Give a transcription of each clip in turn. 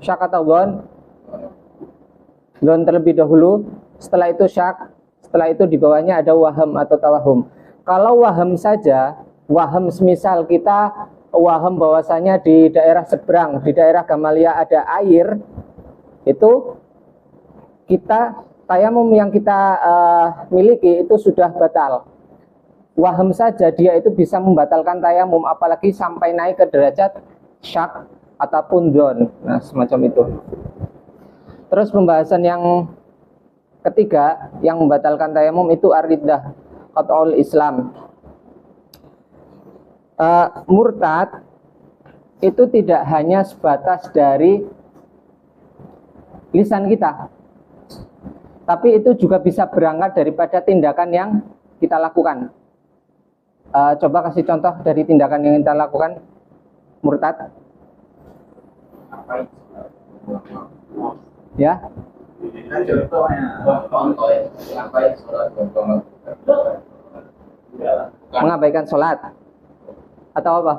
syak atau dhon terlebih dahulu, setelah itu syak, setelah itu di bawahnya ada waham atau tawahum. Kalau waham saja, waham semisal kita waham bahwasanya di daerah seberang, di daerah Gamalia ada air, itu kita tayamum yang kita miliki itu sudah batal. Waham saja dia itu bisa membatalkan tayamum, apalagi sampai naik ke derajat syak ataupun dhon. Nah, semacam itu. Terus pembahasan yang ketiga yang membatalkan tayamum itu ar-riddah qat'ul Islam. Murtad itu tidak hanya sebatas dari lisan kita, tapi itu juga bisa berangkat daripada tindakan yang kita lakukan. Coba kasih contoh dari tindakan yang kita lakukan murtad. Ya. Mengabaikan sholat atau apa?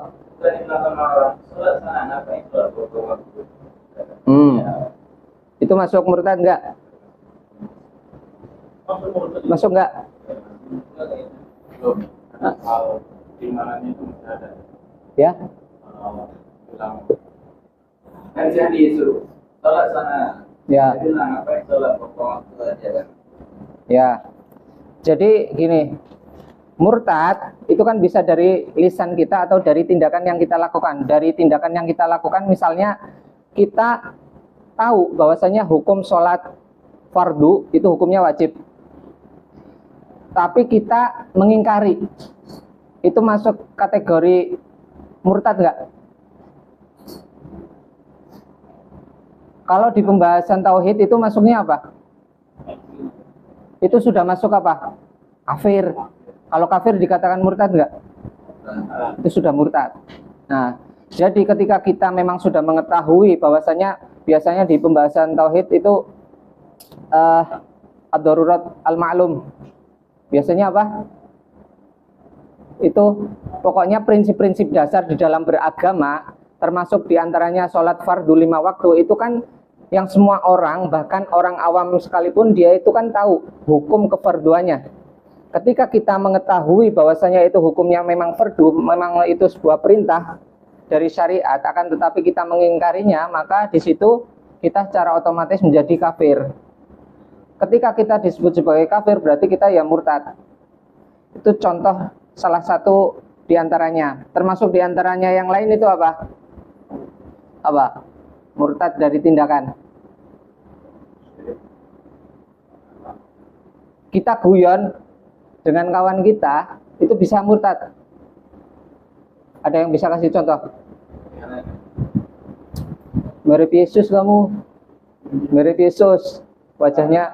Itu masuk murtad enggak? Masuk enggak? Ya. Kan saya disuruh sholat sana. Ya. Bilang apa sholat pokok aja kan. Ya. Jadi gini, murtad itu kan bisa dari lisan kita atau dari tindakan yang kita lakukan. Dari tindakan yang kita lakukan, misalnya kita tahu bahwasanya hukum sholat fardu itu hukumnya wajib, tapi kita mengingkari, itu masuk kategori murtad nggak? Kalau di pembahasan tauhid itu masuknya apa? Itu sudah masuk apa? Kafir. Kalau kafir dikatakan murtad nggak? Itu sudah murtad. Nah, jadi ketika kita memang sudah mengetahui bahwasanya biasanya di pembahasan tauhid itu ad-darurat al-ma'lum. Biasanya apa? Itu pokoknya prinsip-prinsip dasar di dalam beragama, termasuk diantaranya sholat fardu 5 waktu, itu kan yang semua orang, bahkan orang awam sekalipun, dia itu kan tahu hukum kefarduannya. Ketika kita mengetahui bahwasanya itu hukumnya memang fardu, memang itu sebuah perintah dari syariat, akan tetapi kita mengingkarinya, maka di situ kita secara otomatis menjadi kafir. Ketika kita disebut sebagai kafir, berarti kita ya murtad. Itu contoh salah satu diantaranya. Termasuk diantaranya yang lain itu apa? Apa? Murtad dari tindakan. Kita guyon dengan kawan kita, itu bisa murtad. Ada yang bisa kasih contoh? Mirip Yesus kamu, mirip Yesus, wajahnya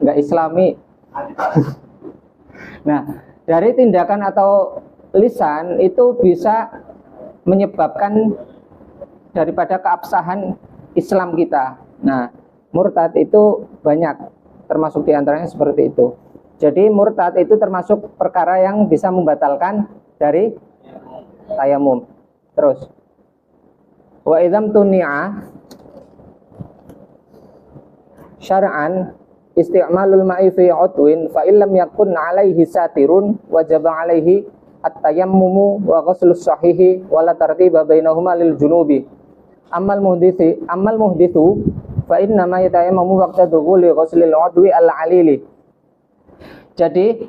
nggak Islami. Nah, dari tindakan atau lisan itu bisa menyebabkan daripada keabsahan Islam kita. Nah, murtad itu banyak, termasuk diantaranya seperti itu. Jadi murtad itu termasuk perkara yang bisa membatalkan dari tayamum. Terus, wa idzam tuni'a syar'an isti'malul ma'i fi 'udwin fa illam yakun 'alaihi satirun wajaba 'alaihi at-tayammumu wa ghuslus sahihi wa la tartiba bainahuma lil junubi. Ammal muhdithu fa inna ma yatayammamu waqta dukhuli ghuslil 'udwi al-'alili. Jadi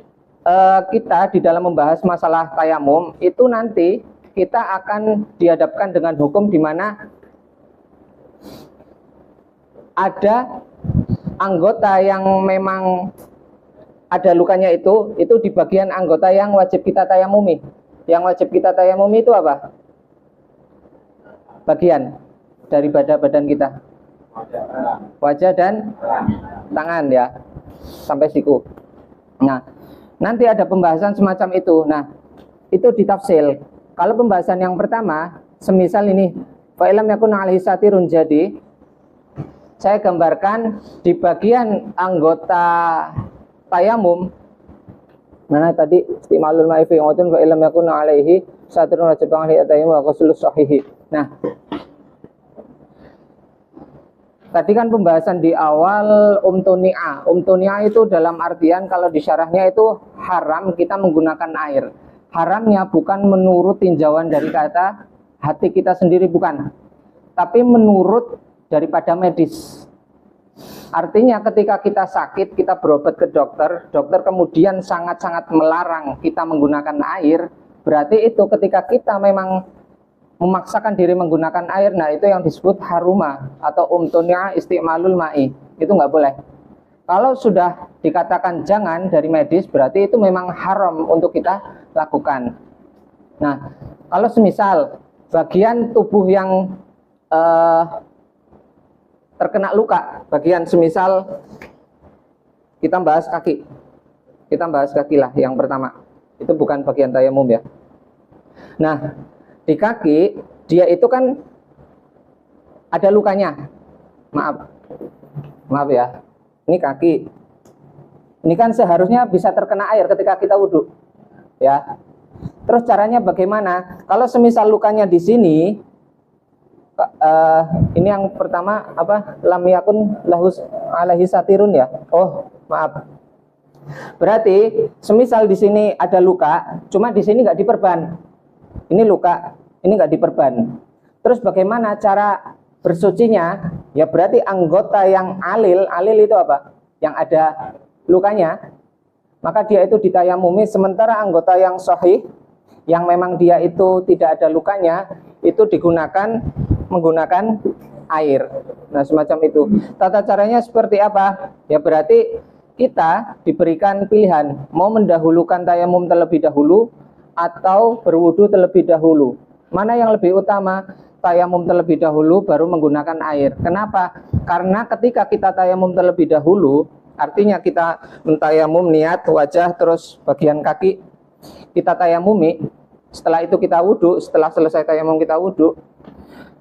kita di dalam membahas masalah tayamum itu nanti kita akan dihadapkan dengan hukum di mana ada anggota yang memang ada lukanya, itu di bagian anggota yang wajib kita tayamumi. Yang wajib kita tayamumi itu apa? Bagian dari badan kita. Wajah dan tangan ya, sampai siku. Nah, nanti ada pembahasan semacam itu. Nah, itu ditafsil. Kalau pembahasan yang pertama, semisal ini, fa ilam yakun 'alaihi satirun, jadi saya gambarkan di bagian anggota tayamum. Mana tadi? Istimalul ma'i fi 'udwin fa ilam yakun 'alaihi satirun wajib 'alaihi at-tayammum wa ghuslus sahihi. Nah, Tadi kan pembahasan di awal umtunia. Umtunia itu dalam artian kalau di syarahnya itu haram kita menggunakan air. Haramnya bukan menurut tinjauan dari kata hati kita sendiri, bukan. Tapi menurut daripada medis. Artinya ketika kita sakit, kita berobat ke dokter, dokter kemudian sangat-sangat melarang kita menggunakan air, berarti itu ketika kita memang memaksakan diri menggunakan air, nah itu yang disebut haruma atau umtunya istimalul ma'i, itu nggak boleh. Kalau sudah dikatakan jangan dari medis, berarti itu memang haram untuk kita lakukan. Nah, kalau semisal bagian tubuh yang terkena luka, bagian semisal kita bahas kaki, lah yang pertama, itu bukan bagian tayamum ya. Nah, di kaki dia itu kan ada lukanya, maaf ya, ini kaki, ini kan seharusnya bisa terkena air ketika kita wudhu ya. Terus caranya bagaimana? Kalau semisal lukanya di sini, ini yang pertama apa? Lam yakun lahus alaihi satirun ya. Oh, maaf. Berarti semisal di sini ada luka, cuma di sini nggak diperban. Ini luka, ini nggak diperban. Terus bagaimana cara bersucinya? Ya berarti anggota yang alil itu apa? Yang ada lukanya, maka dia itu ditayamumi. Sementara anggota yang sahih, yang memang dia itu tidak ada lukanya, itu menggunakan air. Nah, semacam itu. Tata caranya seperti apa? Ya berarti kita diberikan pilihan, mau mendahulukan tayamum terlebih dahulu atau berwudu terlebih dahulu. Mana yang lebih utama? Tayamum terlebih dahulu baru menggunakan air. Kenapa? Karena ketika kita tayamum terlebih dahulu, artinya kita mentayamum niat wajah terus bagian kaki kita tayamumi. Setelah itu kita wudu, setelah selesai tayamum kita wudu.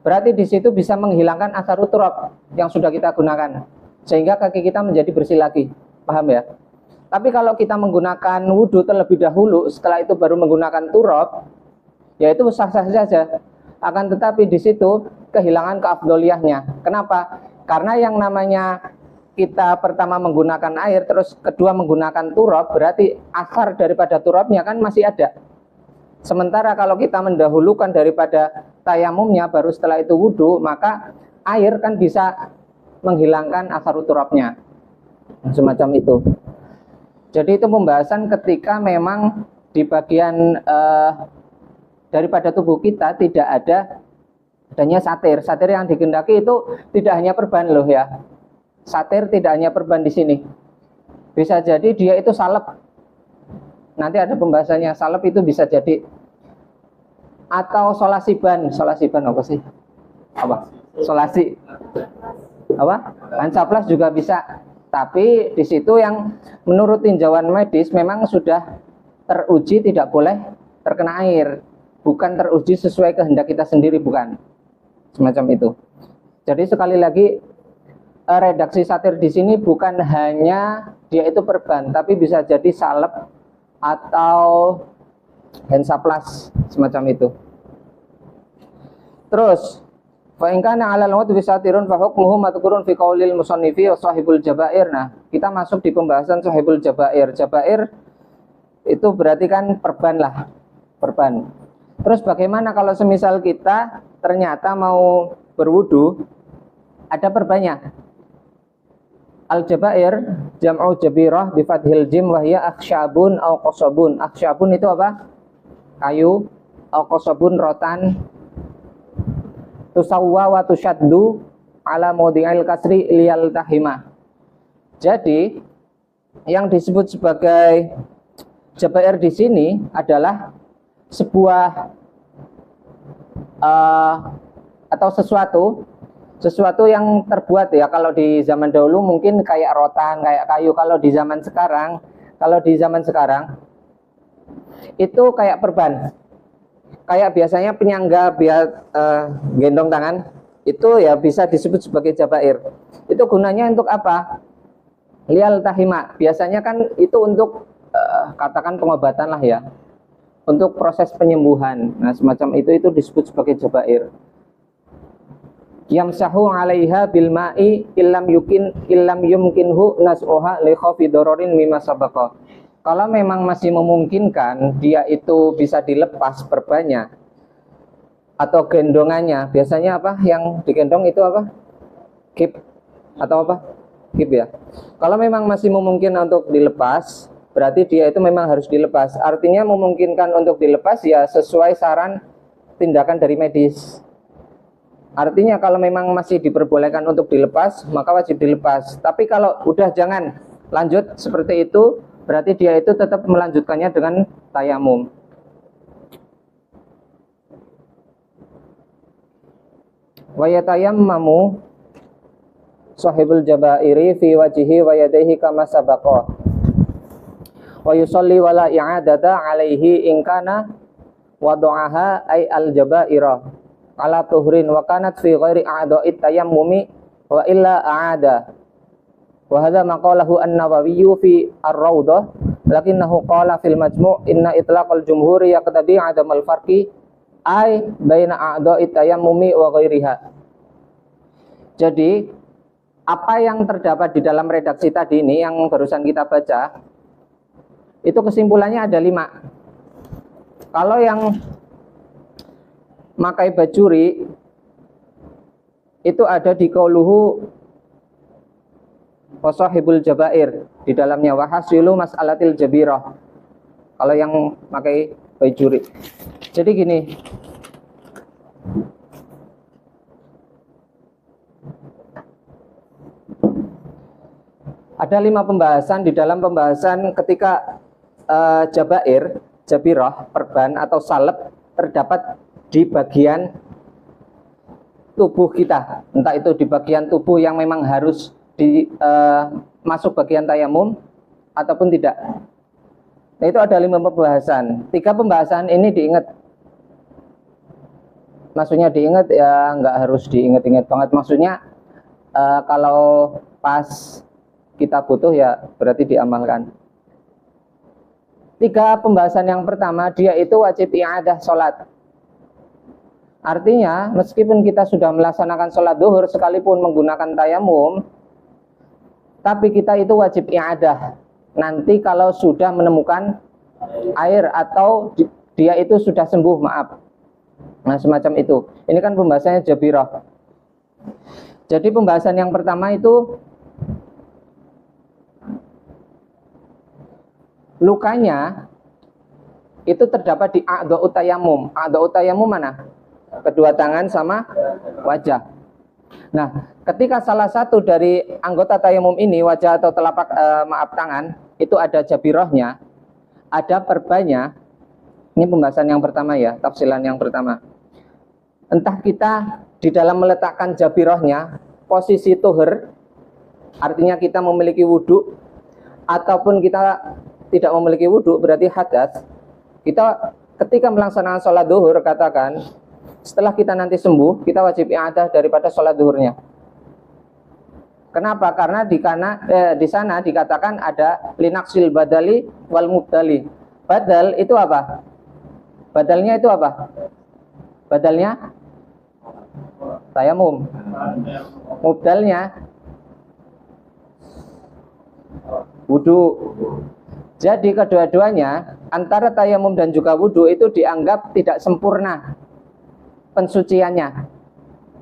Berarti di situ bisa menghilangkan asarut turab yang sudah kita gunakan, sehingga kaki kita menjadi bersih lagi. Paham ya? Tapi kalau kita menggunakan wudhu terlebih dahulu, setelah itu baru menggunakan turab, ya itu sah-sah saja. Akan tetapi di situ kehilangan keafdoliyahnya. Kenapa? Karena yang namanya kita pertama menggunakan air, terus kedua menggunakan turab, berarti asar daripada turabnya kan masih ada. Sementara kalau kita mendahulukan daripada tayamumnya baru setelah itu wudhu, maka air kan bisa menghilangkan asarut turabnya. Semacam itu. Jadi itu pembahasan ketika memang di bagian daripada tubuh kita tidak adanya satir. Satir yang dikehendaki itu tidak hanya perban loh ya. Satir tidak hanya perban di sini. Bisa jadi dia itu salep. Nanti ada pembahasannya, salep itu bisa jadi, atau solasiban apa sih? Apa? Solasi. Apa? Pancaplas juga bisa. Tapi di situ yang menurut tinjauan medis memang sudah teruji tidak boleh terkena air. Bukan teruji sesuai kehendak kita sendiri, bukan. Semacam itu. Jadi sekali lagi redaksi satir di sini bukan hanya dia itu perban, tapi bisa jadi salep atau hensaplas semacam itu. Terus fa in kana 'alal mawt bisatirun fa hukmuhu madhkurun fi qaulil musannifi wa sahibul jabair. Nah, kita masuk di pembahasan sahibul jabair. Jabair itu berarti kan perban lah, perban. Terus bagaimana kalau semisal kita ternyata mau berwudu ada perbannya? Al-jabair jam'u jabirah bi fathil jim wa hiya akhsyabun aw qasabun. Akhsyabun itu apa? Kayu, aw qasabun rotan. Tusawwa wa tushaddu ala mawdi'il kasri liyal tahima. Jadi yang disebut sebagai jabair di sini adalah sebuah atau sesuatu yang terbuat ya. Kalau di zaman dahulu mungkin kayak rotan, kayak kayu. Kalau di zaman sekarang itu kayak perban. Kayak biasanya penyangga biar gendong tangan itu ya bisa disebut sebagai jabair. Itu gunanya untuk apa? Lial tahima. Biasanya kan itu untuk katakan pengobatan lah ya. Untuk proses penyembuhan. Nah, semacam itu disebut sebagai jabair. yamsahu 'alaiha bil ma'i illam yumkinhu nas'uha li khawfi dararin mimma sabaqa. Kalau memang masih memungkinkan dia itu bisa dilepas perbannya atau gendongannya, biasanya apa yang digendong itu apa? Kip atau apa? Kip ya. Kalau memang masih memungkinkan untuk dilepas, berarti dia itu memang harus dilepas. Artinya memungkinkan untuk dilepas ya sesuai saran tindakan dari medis. Artinya kalau memang masih diperbolehkan untuk dilepas, maka wajib dilepas. Tapi kalau udah jangan lanjut seperti itu, berarti dia itu tetap melanjutkannya dengan tayamum. Wa yatayammamu sahibul jabairi fi wajhihi wa yadayhi kama sabaqa. Wa yusalli wala i'adata alaihi in kana wada'aha ay al jabaira ala tuhrin wa kanat fi ghairi a'dha'it tayammumi wa illa a'ada. Wa hadha maqalahu an-Nawawi fi ar-Rawdah lakinnahu qala fil Majmu' inna itlaqal jumhuri yaqtadi 'adamal farqi ay baina a'dha'it tayammumi wa ghairiha. Jadi apa yang terdapat di dalam redaksi tadi ini yang barusan kita baca itu kesimpulannya ada 5. Kalau yang makai bajuri itu ada di qauluhu wasahibul jabair, di dalamnya wahasilu mas'alatil jabirah. Kalau yang pakai bajuri. Jadi gini, ada 5 pembahasan. Di dalam pembahasan ketika jabirah, perban atau salep terdapat di bagian tubuh kita, entah itu di bagian tubuh yang memang harus masuk bagian tayamum ataupun tidak. Nah, itu ada 5 pembahasan. 3 pembahasan ini diingat. Maksudnya diingat ya nggak harus diingat-ingat banget. Maksudnya kalau pas kita butuh ya berarti diamalkan. 3 pembahasan yang pertama, dia itu wajib i'adah sholat. Artinya meskipun kita sudah melaksanakan sholat duhur sekalipun menggunakan tayamum, tapi kita itu wajib i'adah nanti kalau sudah menemukan air atau dia itu sudah sembuh, maaf. Nah semacam itu. Ini kan pembahasannya jabirah. Jadi pembahasan yang pertama itu lukanya itu terdapat di a'dha'ut tayammum. A'dha'ut tayammum mana? Kedua tangan sama wajah. Nah, ketika salah satu dari anggota tayamum ini, wajah atau telapak tangan, itu ada jabirahnya, ada perbannya. Ini pembahasan yang pertama ya, tafsilan yang pertama. Entah kita di dalam meletakkan jabirahnya posisi tuhur, artinya kita memiliki wudhu, ataupun kita tidak memiliki wudhu, berarti hadas. Kita ketika melaksanakan sholat duhur, katakan setelah kita nanti sembuh, kita wajib i'adah daripada sholat duhurnya. Kenapa? Karena di sana dikatakan ada linaksil badali wal mubdali. Badal itu apa? Badalnya itu apa? Badalnya tayamum. Mubdalnya wudu. Jadi kedua-duanya antara tayamum dan juga wudu itu dianggap tidak sempurna pensuciannya,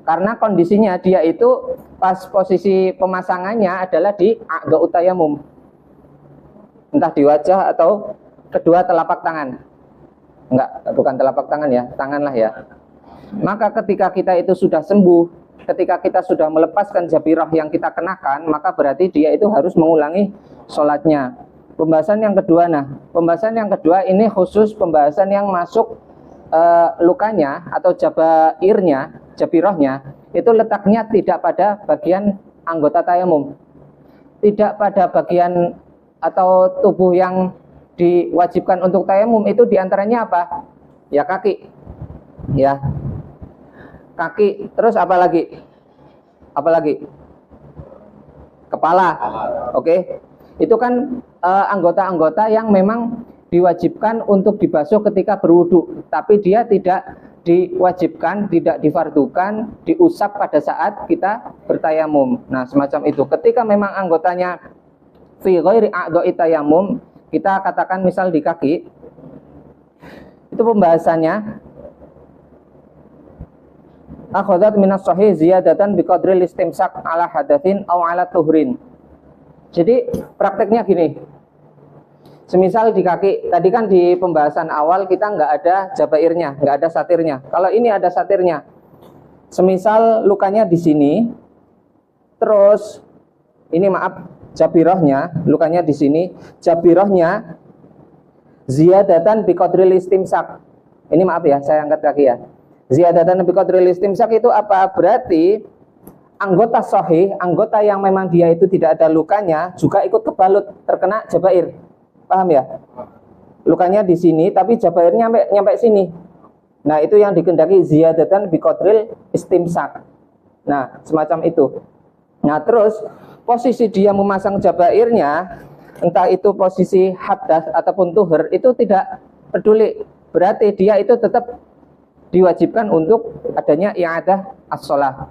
karena kondisinya dia itu pas posisi pemasangannya adalah di a'dha'ut tayamum, entah di wajah atau kedua telapak tangan. Enggak, bukan telapak tangan ya, tangan lah ya. Maka ketika kita itu sudah sembuh, ketika kita sudah melepaskan jabirah yang kita kenakan, maka berarti dia itu harus mengulangi sholatnya. Pembahasan yang kedua, pembahasan yang kedua ini khusus pembahasan yang masuk lukanya atau jabirahnya itu letaknya tidak pada bagian anggota tayamum, tidak pada bagian atau tubuh yang diwajibkan untuk tayamum. Itu diantaranya apa? Ya kaki, ya kaki. Terus apa lagi? Apa lagi? Kepala. Oke. Itu kan anggota-anggota yang memang diwajibkan untuk dibasuh ketika berwudu, tapi dia tidak diwajibkan, tidak difardukan diusap pada saat kita bertayamum. Nah, semacam itu. Ketika memang anggotanya fi ghairi a'dha'i tayamum, kita katakan misal di kaki, itu pembahasannya akhadhat minas sahih ziyadatan biqadril istimsak ala hadatsin aw ala tuhrin. Jadi prakteknya gini, semisal di kaki, tadi kan di pembahasan awal kita nggak ada jabairnya, nggak ada satirnya. Kalau ini ada satirnya, semisal lukanya di sini, terus ini maaf jabirohnya, lukanya di sini, jabirohnya ziyadatan biqadril istimsak. Ini maaf ya, saya angkat kaki ya. Ziyadatan biqadril istimsak itu apa? Berarti anggota sahih, anggota yang memang dia itu tidak ada lukanya juga ikut kebalut terkena jabair. Paham ya? Lukanya di sini tapi jabairnya nyampe sini. Nah, itu yang dikehendaki ziyadatan biqadril istimsak. Nah, semacam itu. Nah, terus posisi dia memasang jabairnya, entah itu posisi hadas ataupun tuhur, itu tidak peduli. Berarti dia itu tetap diwajibkan untuk adanya i'adah as-shalah.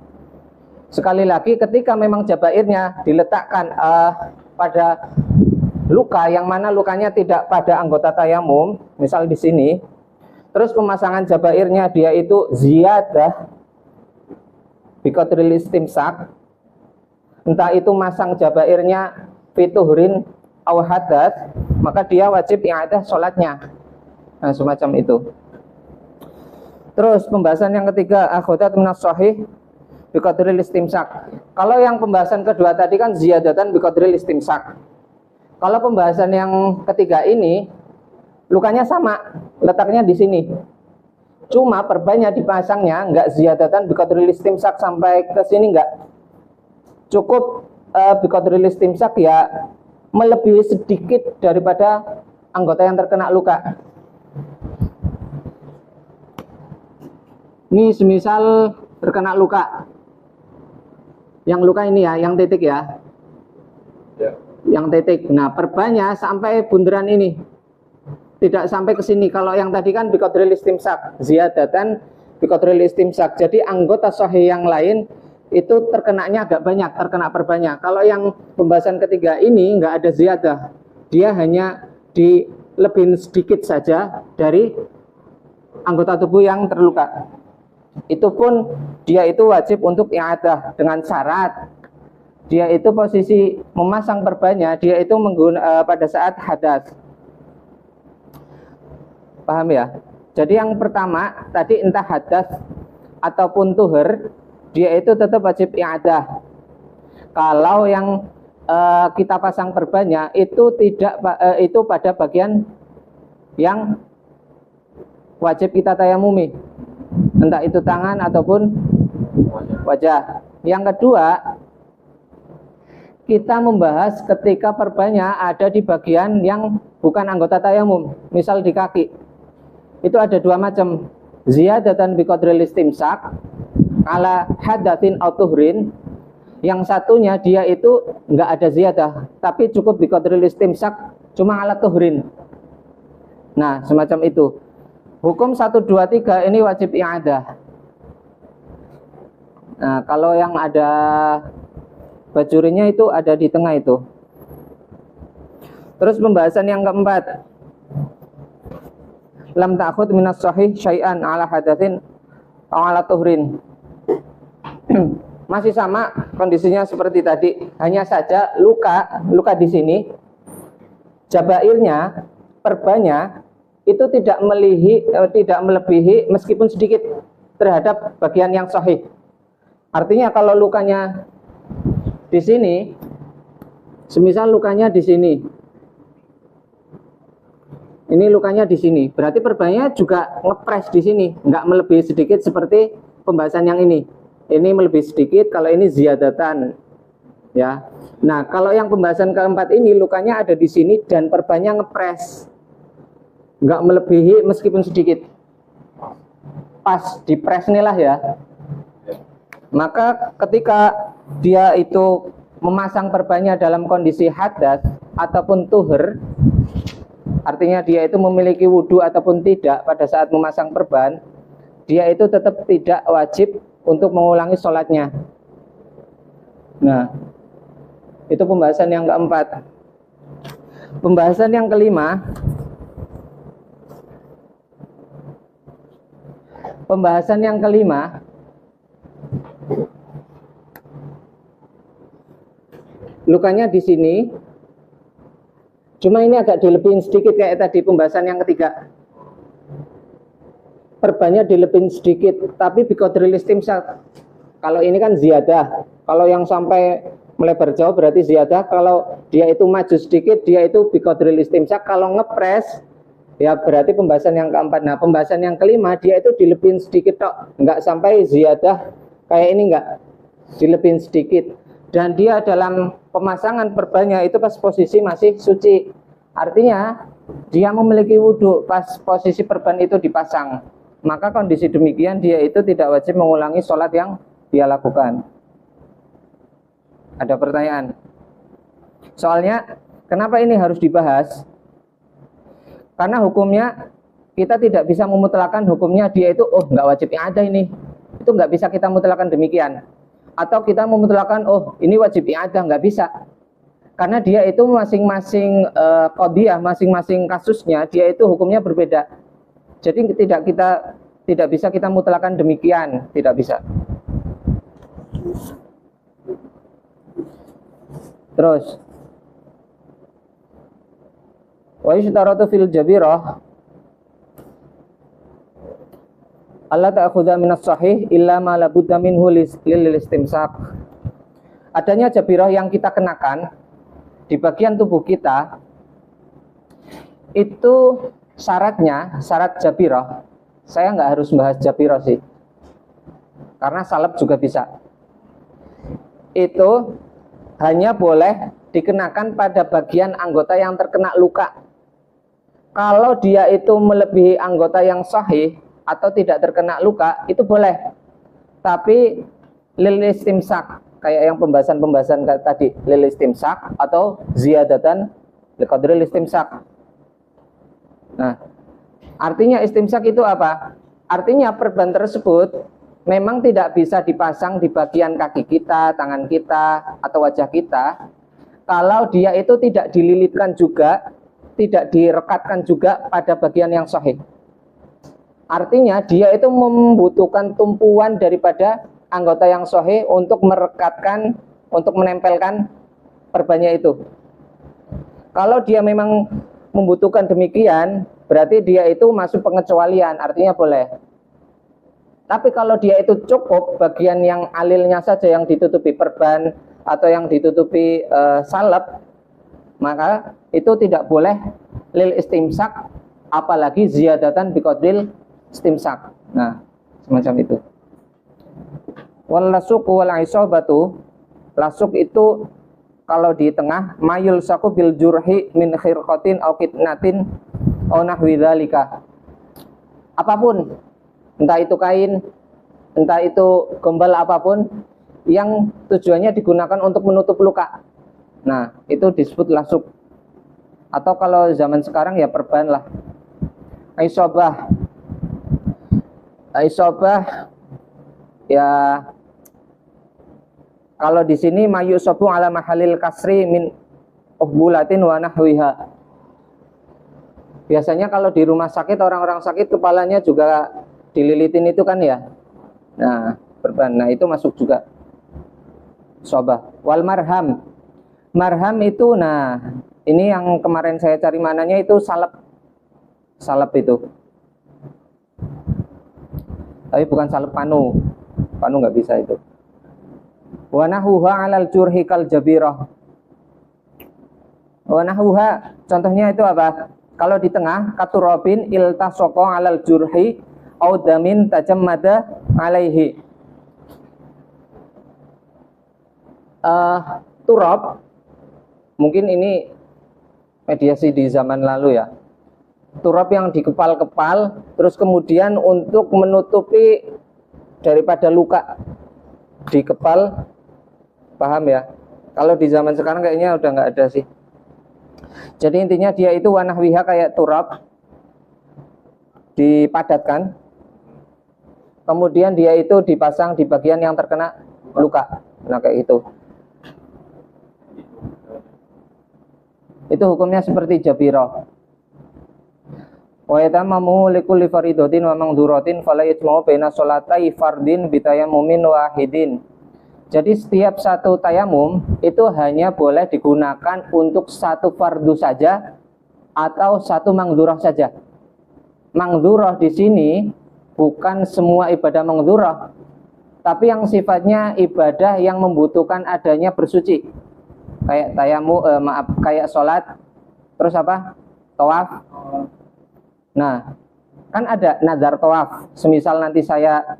Sekali lagi, ketika memang jabairnya diletakkan pada luka yang mana lukanya tidak pada anggota tayamum, misal di sini, terus pemasangan jabairnya dia itu ziyadah biqadril istimsak, entah itu masang jabairnya fituhrin aw hadas, maka dia wajib i'adah sholatnya. Nah, semacam itu. Terus pembahasan yang ketiga, akhadhat minas sahih biqadril istimsak. Kalau yang pembahasan kedua tadi kan ziyadatan biqadril istimsak. Kalau pembahasan yang ketiga ini lukanya sama, letaknya di sini. Cuma perbannya dipasangnya enggak ziyadatan biqadril istimsak sampai ke sini enggak. Cukup biqadril istimsak ya melebihi sedikit daripada anggota yang terkena luka. Ini semisal terkena luka. Yang luka ini ya, yang titik ya. Yang titik. Nah, perbannya sampai bundaran ini. Tidak sampai ke sini. Kalau yang tadi kan biqadril istimsak, ziyadatan biqadril istimsak. Jadi anggota sahih yang lain itu terkenanya agak banyak, terkena perbannya. Kalau yang pembahasan ketiga ini nggak ada ziyadah. Dia hanya dilebihin sedikit saja dari anggota tubuh yang terluka. Itu pun dia itu wajib untuk i'adah dengan syarat dia itu posisi memasang perbannya dia itu pada saat hadas. Paham ya? Jadi yang pertama tadi entah hadas ataupun tuhur, dia itu tetap wajib i'adah. Kalau yang kita pasang perbannya itu tidak itu pada bagian yang wajib kita tayamumi, entah itu tangan ataupun wajah. Yang kedua, kita membahas ketika perbannya ada di bagian yang bukan anggota tayamum, misal di kaki. Itu ada dua macam, ziyadatan biqadril istimsak ala hadatsin aw tuhrin. Yang satunya dia itu enggak ada ziyadah, tapi cukup biqadril istimsak cuma ala tuhrin. Nah, semacam itu. Hukum 1, 2, 3 ini wajib i'adah. Nah, kalau yang ada bajurinya itu ada di tengah itu. Terus pembahasan yang keempat, lam ta'khud minas sahih syai'an ala hadatsin aw ala tuhrin. Masih sama kondisinya seperti tadi, hanya saja luka di sini, jabairnya, perbannya itu tidak melebihi meskipun sedikit terhadap bagian yang sahih. Artinya kalau lukanya di sini, semisal lukanya di sini, ini lukanya di sini, berarti perbannya juga ngepres di sini, nggak melebihi sedikit seperti pembahasan yang ini. Ini melebihi sedikit, kalau ini ziyadatan, ya. Nah, kalau yang pembahasan keempat ini lukanya ada di sini dan perbannya ngepres, nggak melebihi meskipun sedikit, pas dipres inilah ya. Maka ketika dia itu memasang perbannya dalam kondisi hadas ataupun tuhur, artinya dia itu memiliki wudhu ataupun tidak pada saat memasang perban, dia itu tetap tidak wajib untuk mengulangi sholatnya. Nah, itu pembahasan yang keempat. Pembahasan yang kelima, lukanya di sini. Cuma ini agak dilebihin sedikit kayak tadi pembahasan yang ketiga. Perbannya dilebihin sedikit, tapi biqadril istimsak. Kalau ini kan ziyadah. Kalau yang sampai melebar jauh berarti ziyadah. Kalau dia itu maju sedikit, dia itu biqadril istimsak. Kalau ngepres, ya berarti pembahasan yang keempat. Nah, pembahasan yang kelima, dia itu dilebihin sedikit tok, nggak sampai ziyadah kayak ini, nggak, dilebihin sedikit. Dan dia dalam pemasangan perbannya itu pas posisi masih suci. Artinya dia memiliki wudhu pas posisi perban itu dipasang. Maka kondisi demikian dia itu tidak wajib mengulangi sholat yang dia lakukan. Ada pertanyaan? Soalnya kenapa ini harus dibahas? Karena hukumnya kita tidak bisa memutlakan hukumnya dia itu nggak wajib ada ini. Itu nggak bisa kita mutlakan demikian. Atau kita memutlakan ini wajib ada, nggak bisa. Karena dia itu masing-masing qadiyah, masing-masing kasusnya dia itu hukumnya berbeda. Jadi tidak bisa kita mutlakan demikian, tidak bisa. Terus wa yushtaratu fil jabirah Allah ta'khudha minas sahih illa ma la budda minhu lil istimsak. Adanya jabirah yang kita kenakan di bagian tubuh kita itu syaratnya, syarat jabirah. Saya nggak harus bahas jabirah sih, karena salep juga bisa. Itu hanya boleh dikenakan pada bagian anggota yang terkena luka. Kalau dia itu melebihi anggota yang sahih atau tidak terkena luka, itu boleh. Tapi lil istimsak, kayak yang pembahasan tadi, lil istimsak atau ziyadatan liqadril istimsak. Nah, artinya istimsak itu apa? Artinya perban tersebut memang tidak bisa dipasang di bagian kaki kita, tangan kita, atau wajah kita kalau dia itu tidak dililitkan juga, tidak direkatkan juga pada bagian yang sahih. Artinya dia itu membutuhkan tumpuan daripada anggota yang sahih untuk merekatkan, untuk menempelkan perbannya itu. Kalau dia memang membutuhkan demikian, berarti dia itu masuk pengecualian, artinya boleh. Tapi kalau dia itu cukup bagian yang alilnya saja yang ditutupi perban atau yang ditutupi salep, maka itu tidak boleh lil istimsak, apalagi ziyadatan biqadril istimsak. Nah, semacam itu. Wal lasuk wal isabatu, lasuk itu kalau di tengah, mayul saku bil jurhi min khirqatin au kitnatin au nahwi dzalika. Apapun, entah itu kain, entah itu gombal apapun yang tujuannya digunakan untuk menutup luka. Nah, itu disebut lasuk. Atau kalau zaman sekarang ya perban lah. Aisobah ya, kalau di sini mayu sobu ala mahalil kasri min uqbulatin wa nahwiha. Biasanya kalau di rumah sakit, orang-orang sakit kepalanya juga dililitin itu kan ya. Nah, perban. Nah, itu masuk juga. Sobah. Wal marham. Marham itu, nah, ini yang kemarin saya cari mananya itu salep. Salep itu. Tapi bukan salep panu. Panu nggak bisa itu. Wa nahuha 'alal jurhi kal jabirah. Wa nahuha, contohnya itu apa? Kalau di tengah, katurobin iltasoko 'alal jurhi au damin tajammada 'alaihi. Turab, mungkin ini mediasi di zaman lalu ya. Turab yang dikepal-kepal, terus kemudian untuk menutupi daripada luka dikepal, paham ya? Kalau di zaman sekarang kayaknya udah nggak ada sih. Jadi intinya dia itu wanahwiha kayak turab dipadatkan, kemudian dia itu dipasang di bagian yang terkena luka. Nah kayak gitu. Itu hukumnya seperti jabirah. Wa yatamamu likulli faridatin wa mangduratin fala yajma'u baina sholatai fardin bitayammumin wahidin. Jadi setiap satu tayamum itu hanya boleh digunakan untuk satu fardu saja atau satu mangdurah saja. Mangdurah di sini bukan semua ibadah mangdurah, tapi yang sifatnya ibadah yang membutuhkan adanya bersuci. Kayak kayak sholat, terus apa? Tawaf. Nah, kan ada nazar tawaf. Semisal nanti saya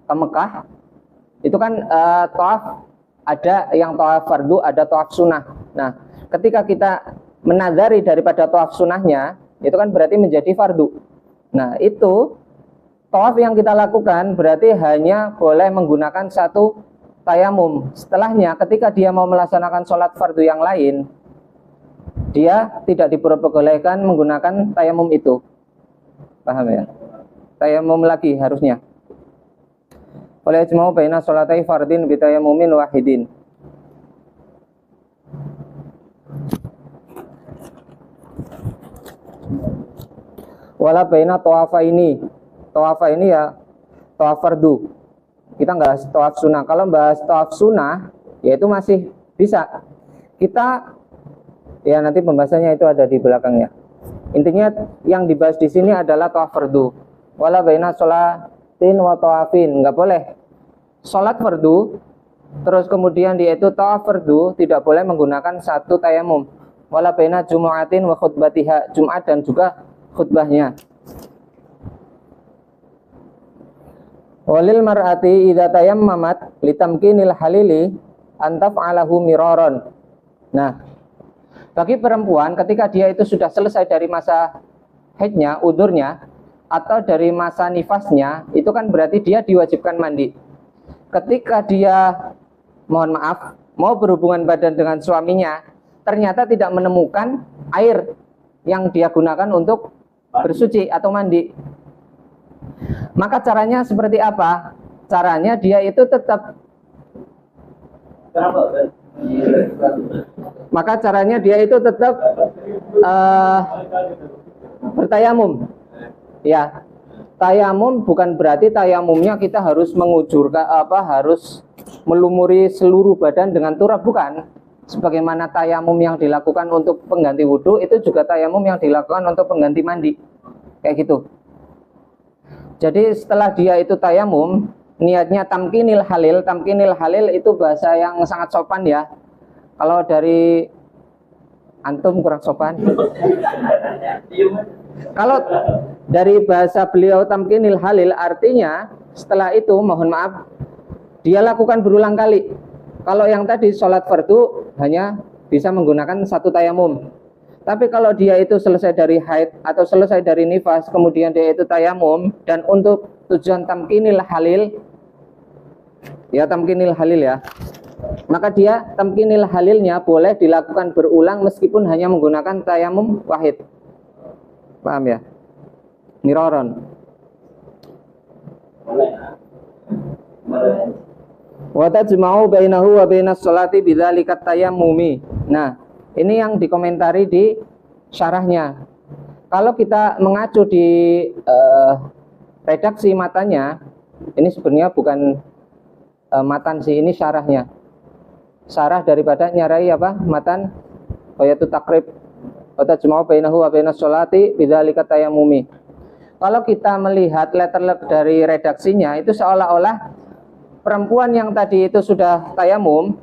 ke Mekah, itu kan tawaf, ada yang tawaf fardu, ada tawaf sunnah. Nah, ketika kita menazari daripada tawaf sunnahnya, itu kan berarti menjadi fardu. Nah, itu tawaf yang kita lakukan berarti hanya boleh menggunakan satu tayamum. Setelahnya, ketika dia mau melaksanakan sholat fardu yang lain, dia tidak diperbolehkan menggunakan tayamum itu. Paham ya? Tayamum lagi harusnya. Oleh ijma'u baina sholatai fardin bitayammumin wahidin. Wala baina tawafa ini ya tawaf fardu. Kita nggak bahas tawaf sunnah. Kalau bahas tawaf sunnah, ya itu masih bisa. Kita ya nanti pembahasannya itu ada di belakangnya. Intinya yang dibahas di sini adalah tawaf fardu. Wala baina sholatin wa tawafin, nggak boleh sholat fardu terus kemudian dia itu tawaf fardu, tidak boleh menggunakan satu tayamum. Wala baina jumu'atin wa khutbatiha, Jumat dan juga khutbahnya. Walil mar'ati idza tayammamat litamkinil halili antaf'alahu miraron. Nah, bagi perempuan ketika dia itu sudah selesai dari masa haidnya, udurnya, atau dari masa nifasnya, itu kan berarti dia diwajibkan mandi. Ketika dia, mohon maaf, mau berhubungan badan dengan suaminya, ternyata tidak menemukan air yang dia gunakan untuk bersuci atau mandi. Maka caranya seperti apa? Caranya dia itu tetap bertayamum. Ya, tayamum bukan berarti tayamumnya kita harus harus melumuri seluruh badan dengan turab, bukan. Sebagaimana tayamum yang dilakukan untuk pengganti wudhu, itu juga tayamum yang dilakukan untuk pengganti mandi. Kayak gitu. Jadi setelah dia itu tayamum, niatnya tamkinil halil. Tamkinil halil itu bahasa yang sangat sopan ya. Kalau dari antum kurang sopan. Kalau dari bahasa beliau tamkinil halil artinya setelah itu, mohon maaf, dia lakukan berulang kali. Kalau yang tadi sholat fardu hanya bisa menggunakan satu tayamum. Tapi kalau dia itu selesai dari haid atau selesai dari nifas, kemudian dia itu tayamum, dan untuk tujuan tamkinil halil, ya tamkinil halil ya, maka dia tamkinil halilnya boleh dilakukan berulang meskipun hanya menggunakan tayamum wahid. Paham ya? Miraron. Wa tajma'u bainahu wa bainas sholati bidzalika tayammumi. Nah, ini yang dikomentari di syarahnya. Kalau kita mengacu di redaksi matanya, ini sebenarnya bukan matan sih, ini syarahnya. Syarah daripada nyarai apa? Matan ayatu takrib. Wa tajma'u bainahu wa bainas sholati bidzalika tayammumi. Kalau kita melihat letter dari redaksinya, itu seolah-olah perempuan yang tadi itu sudah tayamum,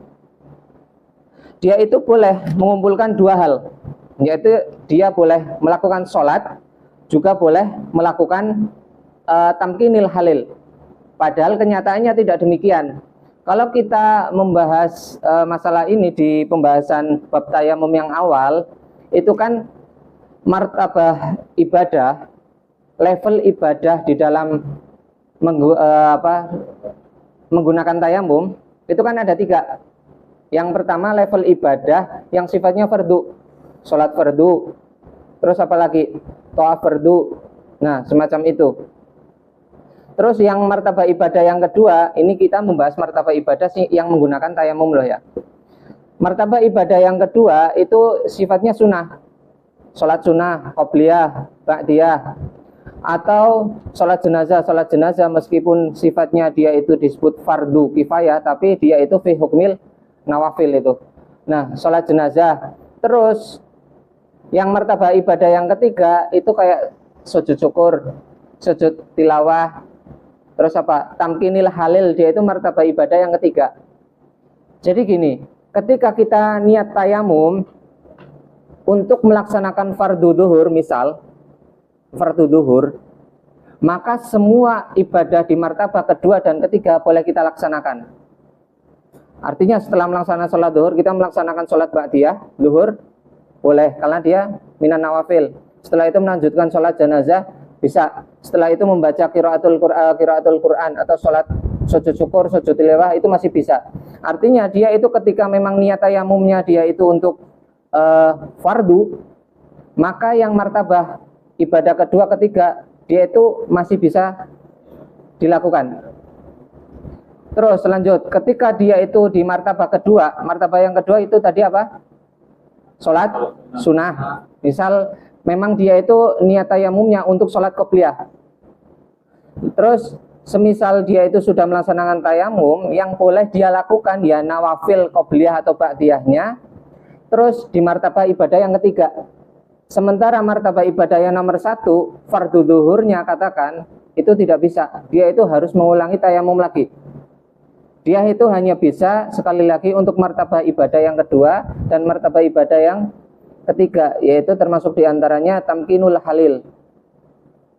dia itu boleh mengumpulkan dua hal, yaitu dia boleh melakukan sholat, juga boleh melakukan tamkinil halil. Padahal kenyataannya tidak demikian. Kalau kita membahas masalah ini di pembahasan bab tayamum yang awal, itu kan martabah ibadah, level ibadah di dalam menggunakan tayamum, itu kan ada tiga. Yang pertama level ibadah yang sifatnya fardu. sholat fardu. Terus apa lagi? Tawaf fardu. Nah, semacam itu. Terus yang martabah ibadah yang kedua, ini kita membahas martabah ibadah yang menggunakan tayamum loh ya. Martabah ibadah yang kedua itu sifatnya sunnah. Sholat sunnah, qobliyah, ba'diyah, atau sholat jenazah meskipun sifatnya dia itu disebut fardu kifayah, tapi dia itu fi hukmil nawafil itu. Nah, sholat jenazah. Terus yang martabah ibadah yang ketiga itu kayak sujud syukur, sujud tilawah, terus apa? Tamkinil halil, dia itu martabah ibadah yang ketiga. Jadi gini, ketika kita niat tayamum untuk melaksanakan fardu duhur, misal fardu duhur, maka semua ibadah di martabah kedua dan ketiga boleh kita laksanakan. Artinya setelah melaksanakan sholat duhur, kita melaksanakan sholat ba'diyah duhur, boleh, karena dia minan nawafil. Setelah itu melanjutkan sholat jenazah, bisa. Setelah itu membaca qiraatul Quran atau sholat sujud syukur, sujud tilawah, itu masih bisa. Artinya dia itu ketika memang niat tayamumnya dia itu untuk fardu, maka yang martabah ibadah kedua ketiga dia itu masih bisa dilakukan. Terus lanjut, ketika dia itu di martabah kedua, martabah yang kedua itu tadi apa? Sholat sunnah. Misal memang dia itu niat tayamumnya untuk sholat qobliyah. Terus semisal dia itu sudah melaksanakan tayamum, yang boleh dia lakukan ya nawafil qobliyah atau ba'diyahnya. Terus di martabah ibadah yang ketiga. Sementara martabah ibadah yang nomor satu, fardu duhurnya katakan, itu tidak bisa. Dia itu harus mengulangi tayamum lagi. Dia itu hanya bisa sekali lagi untuk martabah ibadah yang kedua dan martabah ibadah yang ketiga, yaitu termasuk diantaranya tamkinul halil.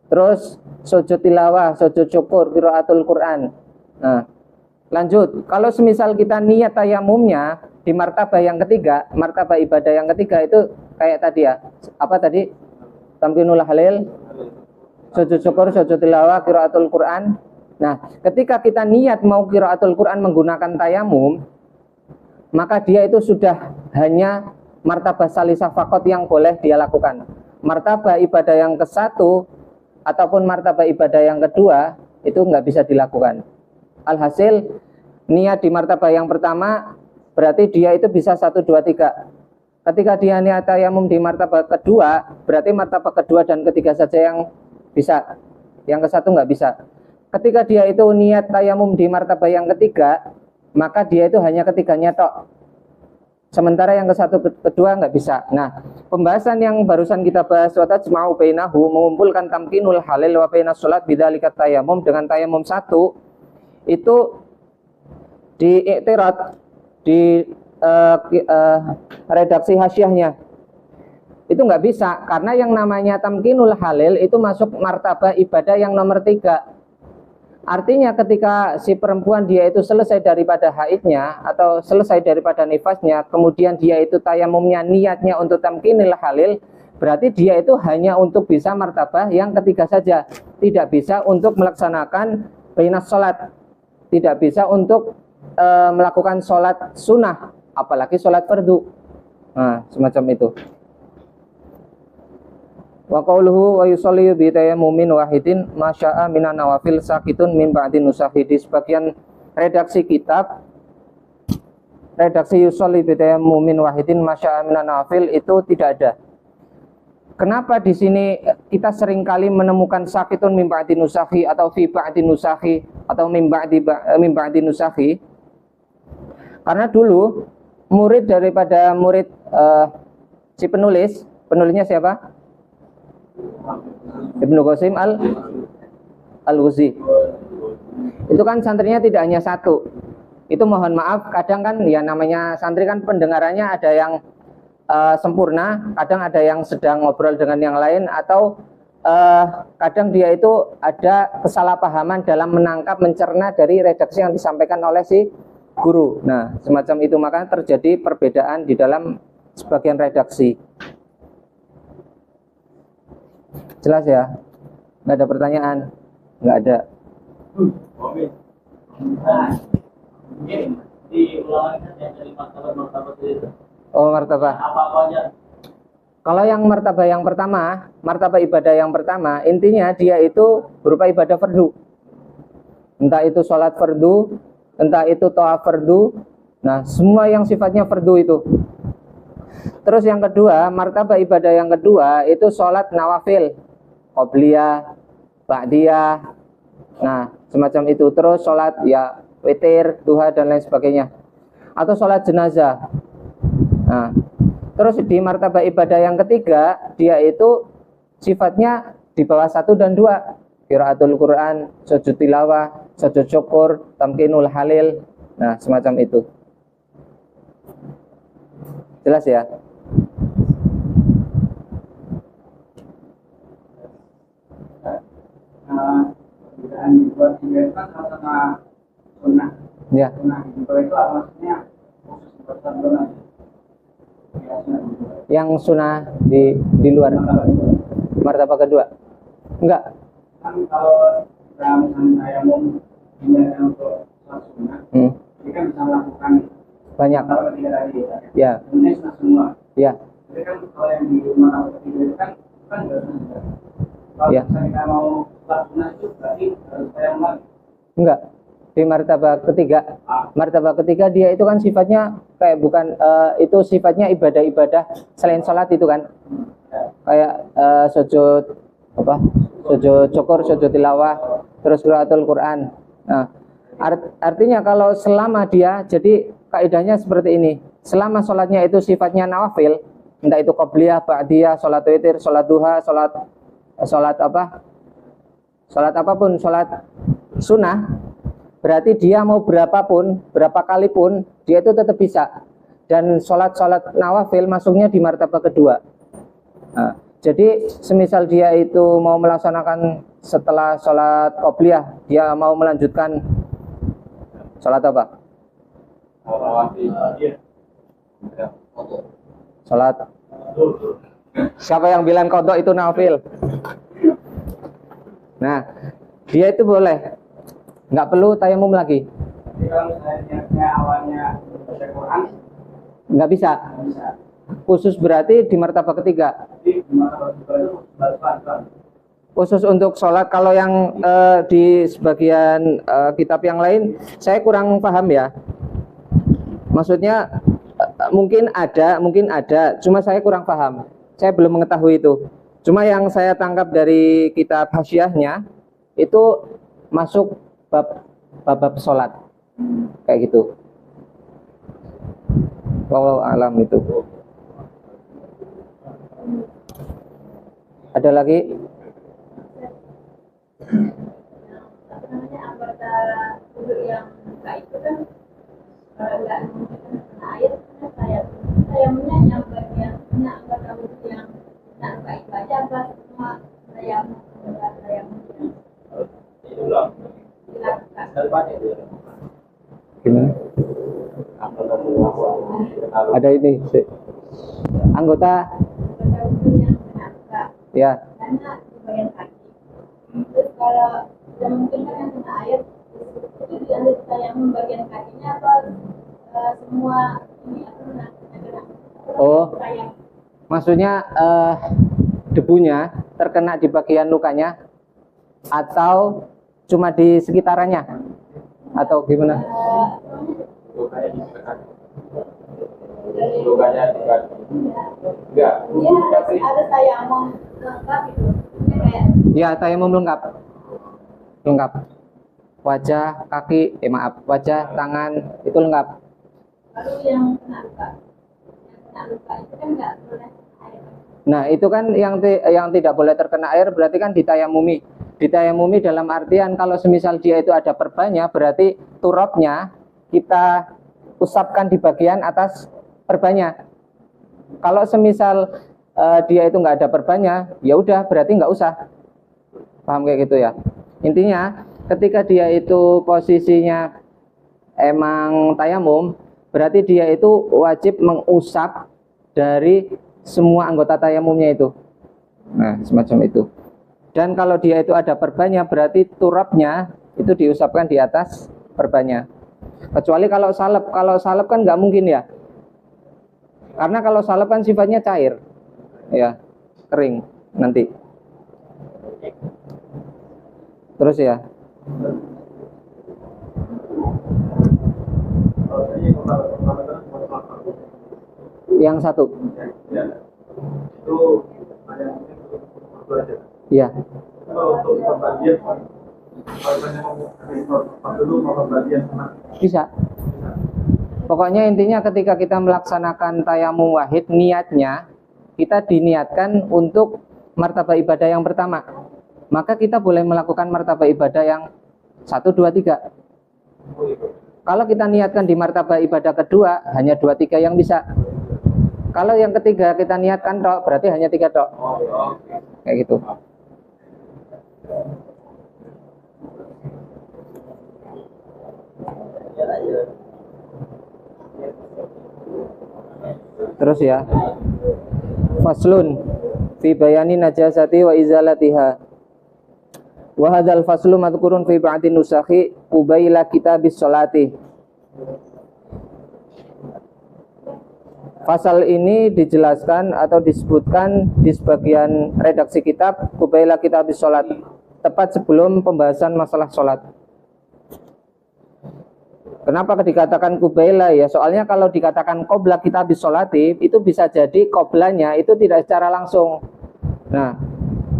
Terus sujud tilawah, sujud syukur, qiraatul Quran. Nah, lanjut, kalau semisal kita niat tayamumnya di martabah yang ketiga, martabah ibadah yang ketiga itu kayak tadi ya, apa tadi? Tamkinul halil, sujud syukur, sujud tilawah, qiraatul Quran. Nah, ketika kita niat mau qiraatul Quran menggunakan tayamum, maka dia itu sudah hanya martabah salisah faqat yang boleh dia lakukan. Martabah ibadah yang ke satu ataupun martabah ibadah yang kedua itu nggak bisa dilakukan. Alhasil niat di martabah yang pertama berarti dia itu bisa 1, 2, 3. Ketika dia niat tayamum di martabah kedua, berarti martabah kedua dan ketiga saja yang bisa, yang ke satu nggak bisa. Ketika dia itu niat tayamum di martabah yang ketiga, maka dia itu hanya ketiganya tok. Sementara yang ke satu kedua nggak bisa. Nah, pembahasan yang barusan kita bahas watajma'u bainahu, mengumpulkan tamkinul halil wa bainas sholat bidzalika tayamum dengan tayamum satu, itu di i'tirad di redaksi hasyiahnya itu nggak bisa, karena yang namanya tamkinul halil itu masuk martabah ibadah yang nomor 3. Artinya ketika si perempuan dia itu selesai daripada haidnya atau selesai daripada nifasnya, kemudian dia itu tayamumnya niatnya untuk tamkinul halil, berarti dia itu hanya untuk bisa martabah yang ketiga saja, tidak bisa untuk melaksanakan bainas sholat, tidak bisa untuk melakukan sholat sunnah, apalagi sholat fardu. Nah, semacam itu. Wa qauluhu wa yusalli bi tayammumin wahidin masya'a minan nawafil sakitun min ba'di nusahi. Di sebagian redaksi kitab, redaksi yusalli bi tayammumin wahidin masya'a minan nawafil itu tidak ada. Kenapa di sini kita seringkali menemukan sakitun min ba'di nusahi atau fi ba'di nusahi atau min ba'di nusahi? Karena dulu murid daripada murid si penulisnya siapa? Ibnu Qasim al-Ghuzi. Itu kan santrinya tidak hanya satu. Itu mohon maaf, kadang kan ya namanya santri kan pendengarannya ada yang sempurna, kadang ada yang sedang ngobrol dengan yang lain, atau kadang dia itu ada kesalahpahaman dalam menangkap, mencerna dari redaksi yang disampaikan oleh si guru. Nah, semacam itu, makanya terjadi perbedaan di dalam sebagian redaksi. Jelas ya? Nggak ada pertanyaan? Nggak ada. Oh, martabah. Kalau yang martabah ibadah yang pertama, intinya dia itu berupa ibadah fardu. Entah itu sholat fardu, entah itu tawaf fardu. Nah, semua yang sifatnya fardu itu. Terus yang kedua, martabah ibadah yang kedua itu sholat nawafil, qobliyah, ba'diyah. Nah, semacam itu. Terus sholat ya witir, duha dan lain sebagainya. Atau sholat jenazah. Nah, terus di martabah ibadah yang ketiga, dia itu sifatnya di bawah 1 dan 2. Qiraatul Quran, sujud tilawah, sujud syukur, tamkinul halil. Nah, semacam itu. Jelas ya? Perbedaan dibuat tiga itu kan sama-sama sunnah. Ya. Sunnah itu maksudnya khusus buat sunnah. Yang sunnah di luar martabah kedua. Enggak. Kan kalau kita misalnya saya mau pindah untuk sholat sunnah, kita kan bisa melakukan Banyak. martabah ketiga tadi. Ya. Sebenarnya sunnah semua. Ya. Jadi kan kalau yang di martabah ketiga itu kan nggak sunnah. Kalau Ya. misalnya kita mau sholat sunnah itu berarti harus saya lagi. Enggak. Di martabah ketiga dia itu kan sifatnya kayak bukan itu sifatnya ibadah-ibadah selain sholat itu kan. Kayak sujud apa? Sujud syukur, sujud tilawah, terus qiraatul Quran. Nah, artinya kalau selama dia, jadi kaidahnya seperti ini. Selama sholatnya itu sifatnya nawafil, entah itu qobliyah, ba'diyah, sholat witir, sholat duha, sholat apapun, sholat sunnah, berarti dia mau berapa kali pun dia itu tetap bisa. Dan sholat nawafil masuknya di martabah kedua. Nah, jadi semisal dia itu mau melaksanakan setelah sholat qobliyah, dia mau melanjutkan sholat apa? Sholat. Siapa yang bilang qadha itu nafil? Nah, dia itu boleh, nggak perlu tayamum lagi. Jadi kalau misalnya niatnya awalnya baca Quran, Nggak bisa. nggak bisa. Khusus berarti di martabah ketiga. Jadi di martabah kedua itu balas-balasan. Khusus untuk sholat, kalau yang di sebagian kitab yang lain saya kurang paham ya. Maksudnya mungkin ada, cuma saya kurang paham. Saya belum mengetahui itu. Cuma yang saya tangkap dari kitab hasyiahnya itu masuk bab sholat kayak gitu. Wallahu alam itu. Ada lagi? Apa namanya, anggota tubuh yang enggak itu kan enggak kena air, kan tayamumnya yang bagiannya anggota tubuh yang enggak itu aja, apa semua tayamum yang dilakukan. Gimana? Ada ini anggota Tubuh yang kena enggak, ya. karena di bagian kaki. Terus kalau yang mungkin kan yang kena air itu diambil tayamum bagian kakinya apa semua ini apa kena? Oh, maksudnya debunya terkena di bagian lukanya atau cuma di sekitarannya atau gimana? Lukanya di kaki. Enggak. Dia ada tayamum lengkap gitu. Ini kayak Ya, tayamum lengkap. Wajah, kaki, wajah, tangan itu lengkap. lalu yang kena luka itu kan nggak boleh air. Nah, itu kan yang tidak boleh terkena air berarti kan ditayamumi. Ditayamumi dalam artian kalau semisal dia itu ada perbannya, berarti turabnya kita usapkan di bagian atas perbannya. Kalau semisal dia itu nggak ada perbannya, ya udah berarti nggak usah. Paham kayak gitu ya? Intinya ketika dia itu posisinya emang tayamum, berarti dia itu wajib mengusap dari semua anggota tayamumnya itu. Nah, semacam itu. Dan kalau dia itu ada perbannya, berarti turabnya itu diusapkan di atas perbannya. Kecuali kalau salep kan nggak mungkin ya. Karena kalau salep kan sifatnya cair. ya, kering nanti. Terus ya. Yang satu. Itu ada mungkin Iya. kalau untuk pembagian dulu mau pembagian Bisa. Pokoknya intinya ketika kita melaksanakan tayamum wahid, niatnya kita diniatkan untuk martabah ibadah yang pertama. Maka kita boleh melakukan martabah ibadah yang 1, 2, 3. Kalau kita niatkan di martabah ibadah kedua, hanya 2, 3 yang bisa. Kalau yang ketiga kita niatkan tok, berarti hanya 3 tok. Kayak gitu. Terus ya. Faslun fi bayani najasati wa izalatiha. Wa hadzal faslu madhkurun fi ba'din nusakhi qubaila kitabis sholati. Pasal ini dijelaskan atau disebutkan di sebagian redaksi kitab qubaila kitabis sholat, tepat sebelum pembahasan masalah sholat. Kenapa dikatakan qubaila ya? Soalnya kalau dikatakan qabla kitabis sholati, itu bisa jadi qoblanya itu tidak secara langsung. Nah,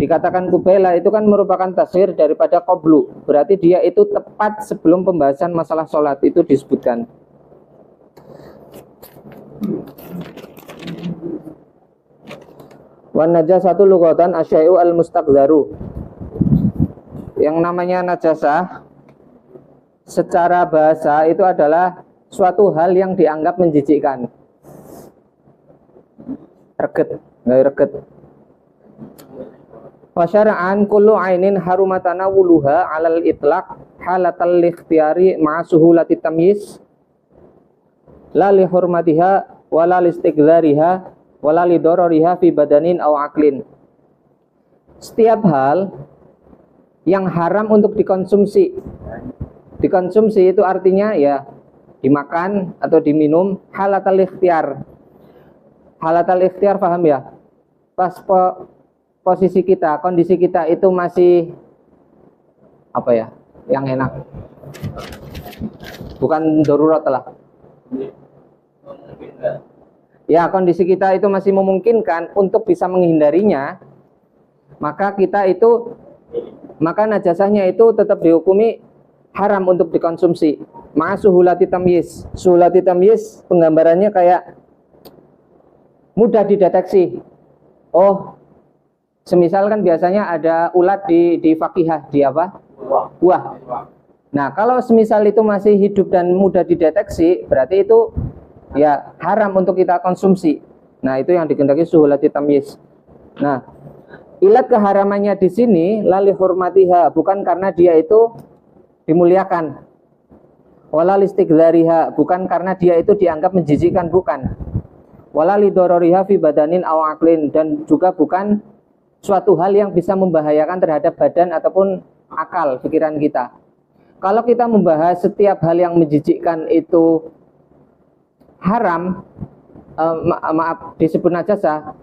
dikatakan qubaila itu kan merupakan tasghir daripada qablu. Berarti dia itu tepat sebelum pembahasan masalah sholat itu disebutkan. Wan najasatu lughatan asyai'u al-mustaqdharu. Yang namanya najasah secara bahasa itu adalah suatu hal yang dianggap menjijikkan. Reget, enggak reget. Wa syara'an kullu 'ainin harumatana wuluha 'alal itlaq halatal ikhtiyari ma'a suhulati tamyiz la li hurmatiha wala li istighdariha wala li darariha fi badanin aw aqlin. Setiap hal yang haram untuk dikonsumsi. Dikonsumsi itu artinya ya dimakan atau diminum halatal ikhtiyar. Halatal ikhtiyar paham ya? Pas posisi kita, kondisi kita itu masih apa ya? Yang enak. Bukan darurat lah. Ya, kondisi kita itu masih memungkinkan untuk bisa menghindarinya, maka najasahnya itu tetap dihukumi haram untuk dikonsumsi. Ma'asuhulati tamyiz. Suhulati tamyiz penggambarannya kayak mudah dideteksi. Oh, semisal kan biasanya ada ulat di fakihah, di apa? Buah. Nah, kalau semisal itu masih hidup dan mudah dideteksi, berarti itu ya haram untuk kita konsumsi. Nah, itu yang dikehendaki suhulati tamyiz. Nah, ilat keharamannya di sini lali hurmatiha, bukan karena dia itu dimuliakan. Wala listighdariha, bukan karena dia itu dianggap menjijikkan, bukan. Wala lidororiha fi badanin aw aqlin, dan juga bukan suatu hal yang bisa membahayakan terhadap badan ataupun akal, pikiran kita. Kalau kita membahas setiap hal yang menjijikkan itu haram, disebut najasah.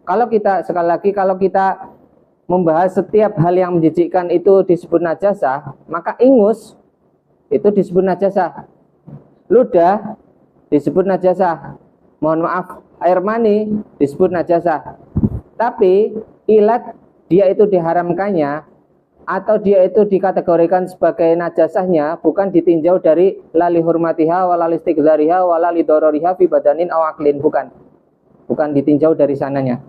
Kalau kita, sekali lagi, kalau kita membahas setiap hal yang menjijikkan itu disebut najasah, maka ingus itu disebut najasah, ludah disebut najasah, mohon maaf, air mani disebut najasah. Tapi ilat dia itu diharamkannya atau dia itu dikategorikan sebagai najasahnya bukan ditinjau dari lali hurmatiha walal istighdariha walal lidororiha fi badanin aw aqlin, bukan ditinjau dari sananya.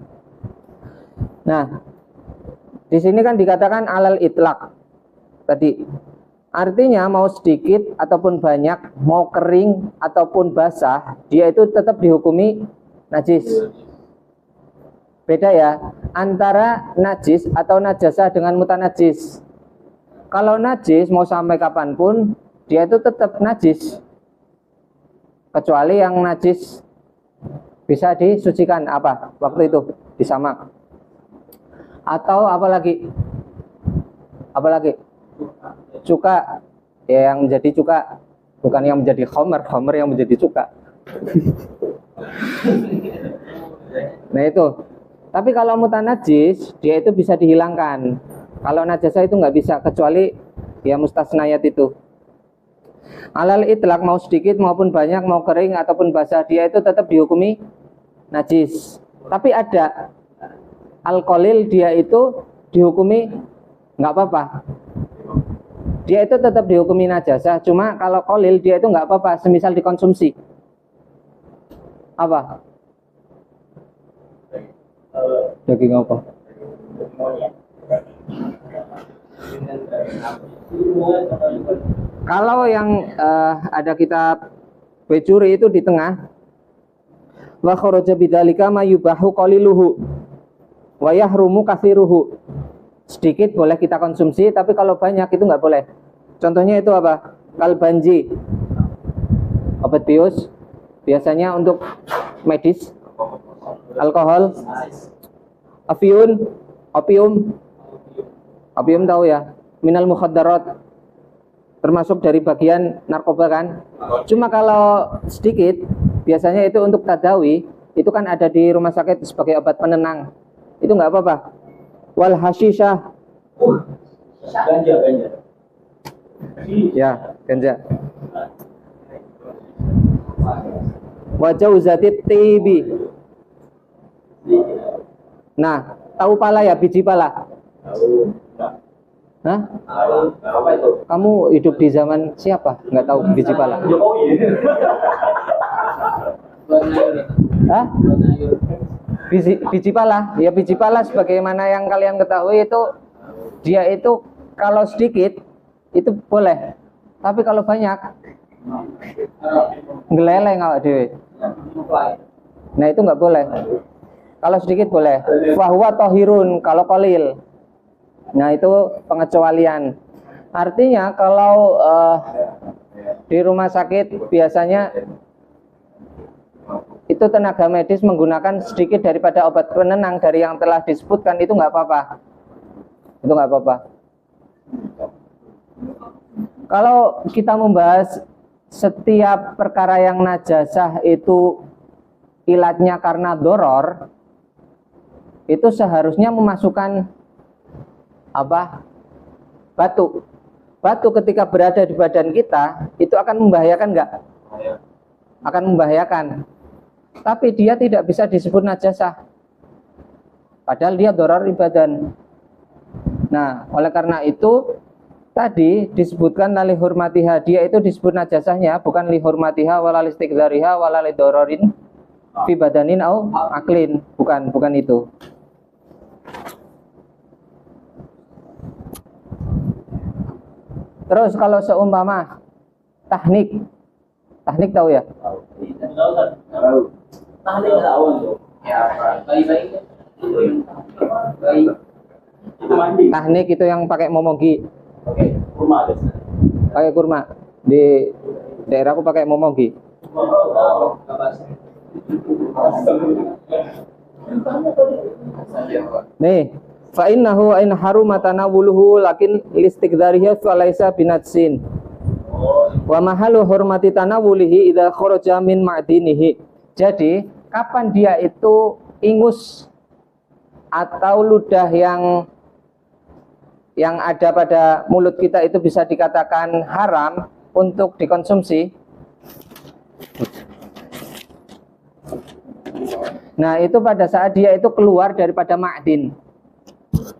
Nah, di sini kan dikatakan alal itlaq tadi, artinya mau sedikit ataupun banyak, mau kering ataupun basah, dia itu tetap dihukumi najis. Beda ya antara najis atau najasah dengan mutanajis. Kalau najis mau sampai kapanpun dia itu tetap najis, kecuali yang najis bisa disucikan apa waktu itu disamak. Atau apalagi cuka ya, yang menjadi cuka, bukan yang menjadi khamar yang menjadi cuka. Nah itu Tapi kalau mutanajis, dia itu bisa dihilangkan. Kalau najasa itu nggak bisa, kecuali ya mustasnayat itu. Alal itlaq, mau sedikit maupun banyak, mau kering ataupun basah, dia itu tetap dihukumi najis. Tapi ada al-qalil, dia itu dihukumi nggak apa-apa. Dia itu tetap dihukumi najasah, cuma kalau qalil dia itu nggak apa-apa, semisal dikonsumsi. Apa? Daging apa? Kalau yang ada kitab Bejuri itu di tengah, wa kharaja bidzalika ma yubahu qaliluhu wa yahrumu katsiruhu. Sedikit boleh kita konsumsi, tapi kalau banyak itu nggak boleh. Contohnya itu apa? Kalbanji, obat bius, biasanya untuk medis. Alkohol, opium tahu ya, minal mukhaddarat, termasuk dari bagian narkoba kan. Cuma kalau sedikit, biasanya itu untuk tadawi, itu kan ada di rumah sakit sebagai obat penenang, itu nggak apa-apa. Wal hashisyah, Ganja. ya ganja. Wajah uzatit tibi. Nah, tahu pala ya, biji pala? Hah? Apa itu? Kamu hidup di zaman siapa? Nggak tahu biji pala? Jokowi. Hah? Biji pala? Ya biji pala sebagaimana yang kalian ketahui itu, dia itu kalau sedikit itu boleh, tapi kalau banyak ngeleleng awak dewe. Nah itu nggak boleh. Kalau sedikit boleh. Fahuwa tohirun kalau qalil. Nah itu pengecualian. Artinya kalau di rumah sakit biasanya itu tenaga medis menggunakan sedikit daripada obat penenang dari yang telah disebutkan, itu nggak apa-apa. Itu nggak apa-apa. Kalau kita membahas setiap perkara yang najasah itu ilatnya karena doror, itu seharusnya memasukkan apa? Batu. Batu ketika berada di badan kita itu akan membahayakan enggak? Akan membahayakan. Tapi dia tidak bisa disebut najasah. Padahal dia doror di badan. Nah, oleh karena itu tadi disebutkan lali hurmatiha, dia itu disebut najasahnya bukan li hurmatiha wala listiqdariha wala li dororin fi badanin au aklin, bukan itu. Terus kalau seumpama tahnik tahu ya? Tahnik tahu. Ya, bayi-bayi. Itu mandi. Tahnik itu yang pakai momogi. Oke, kurma ada. Pakai kurma. Di daerahku pakai momogi. Nih, fa innahu in haruma tanawuluhu lakin listiqdarihi falaisa binatsin. Wa mahalu hurmati tanawulihi idza kharaja min ma'dinihi. Jadi, kapan dia itu ingus atau ludah yang ada pada mulut kita itu bisa dikatakan haram untuk dikonsumsi. Nah, itu pada saat dia itu keluar daripada ma'din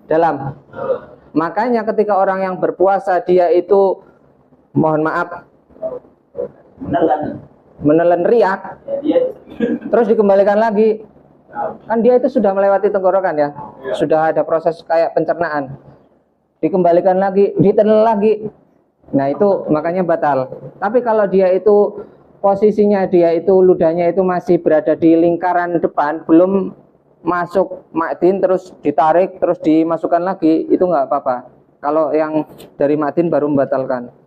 dalam. Makanya ketika orang yang berpuasa dia itu mohon maaf menelan riak, terus dikembalikan lagi, kan dia itu sudah melewati tenggorokan ya, sudah ada proses kayak pencernaan, dikembalikan lagi, ditelan lagi. Nah itu makanya batal. Tapi kalau dia itu posisinya dia itu ludahnya itu masih berada di lingkaran depan, belum masuk ma'din, terus ditarik terus dimasukkan lagi, itu nggak apa-apa. Kalau yang dari ma'din baru membatalkan.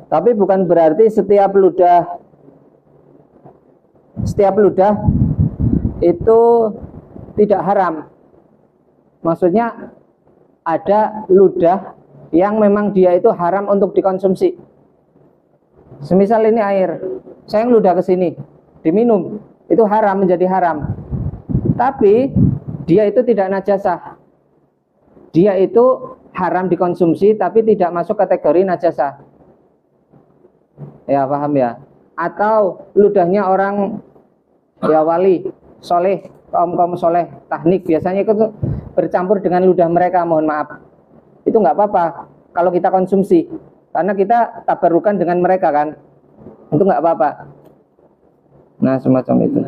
Tapi bukan berarti setiap ludah itu tidak haram. Maksudnya ada ludah yang memang dia itu haram untuk dikonsumsi. Semisal ini air, saya ngeludah ke sini, diminum, itu haram, menjadi haram. Tapi dia itu tidak najasah. Dia itu haram dikonsumsi tapi tidak masuk kategori najasah. Ya, paham ya? Atau ludahnya orang ya wali, soleh, kaum soleh, tahnik biasanya itu bercampur dengan ludah mereka, mohon maaf. Itu nggak apa-apa kalau kita konsumsi, karena kita tabarukan dengan mereka kan, itu nggak apa-apa. Nah, semacam itu.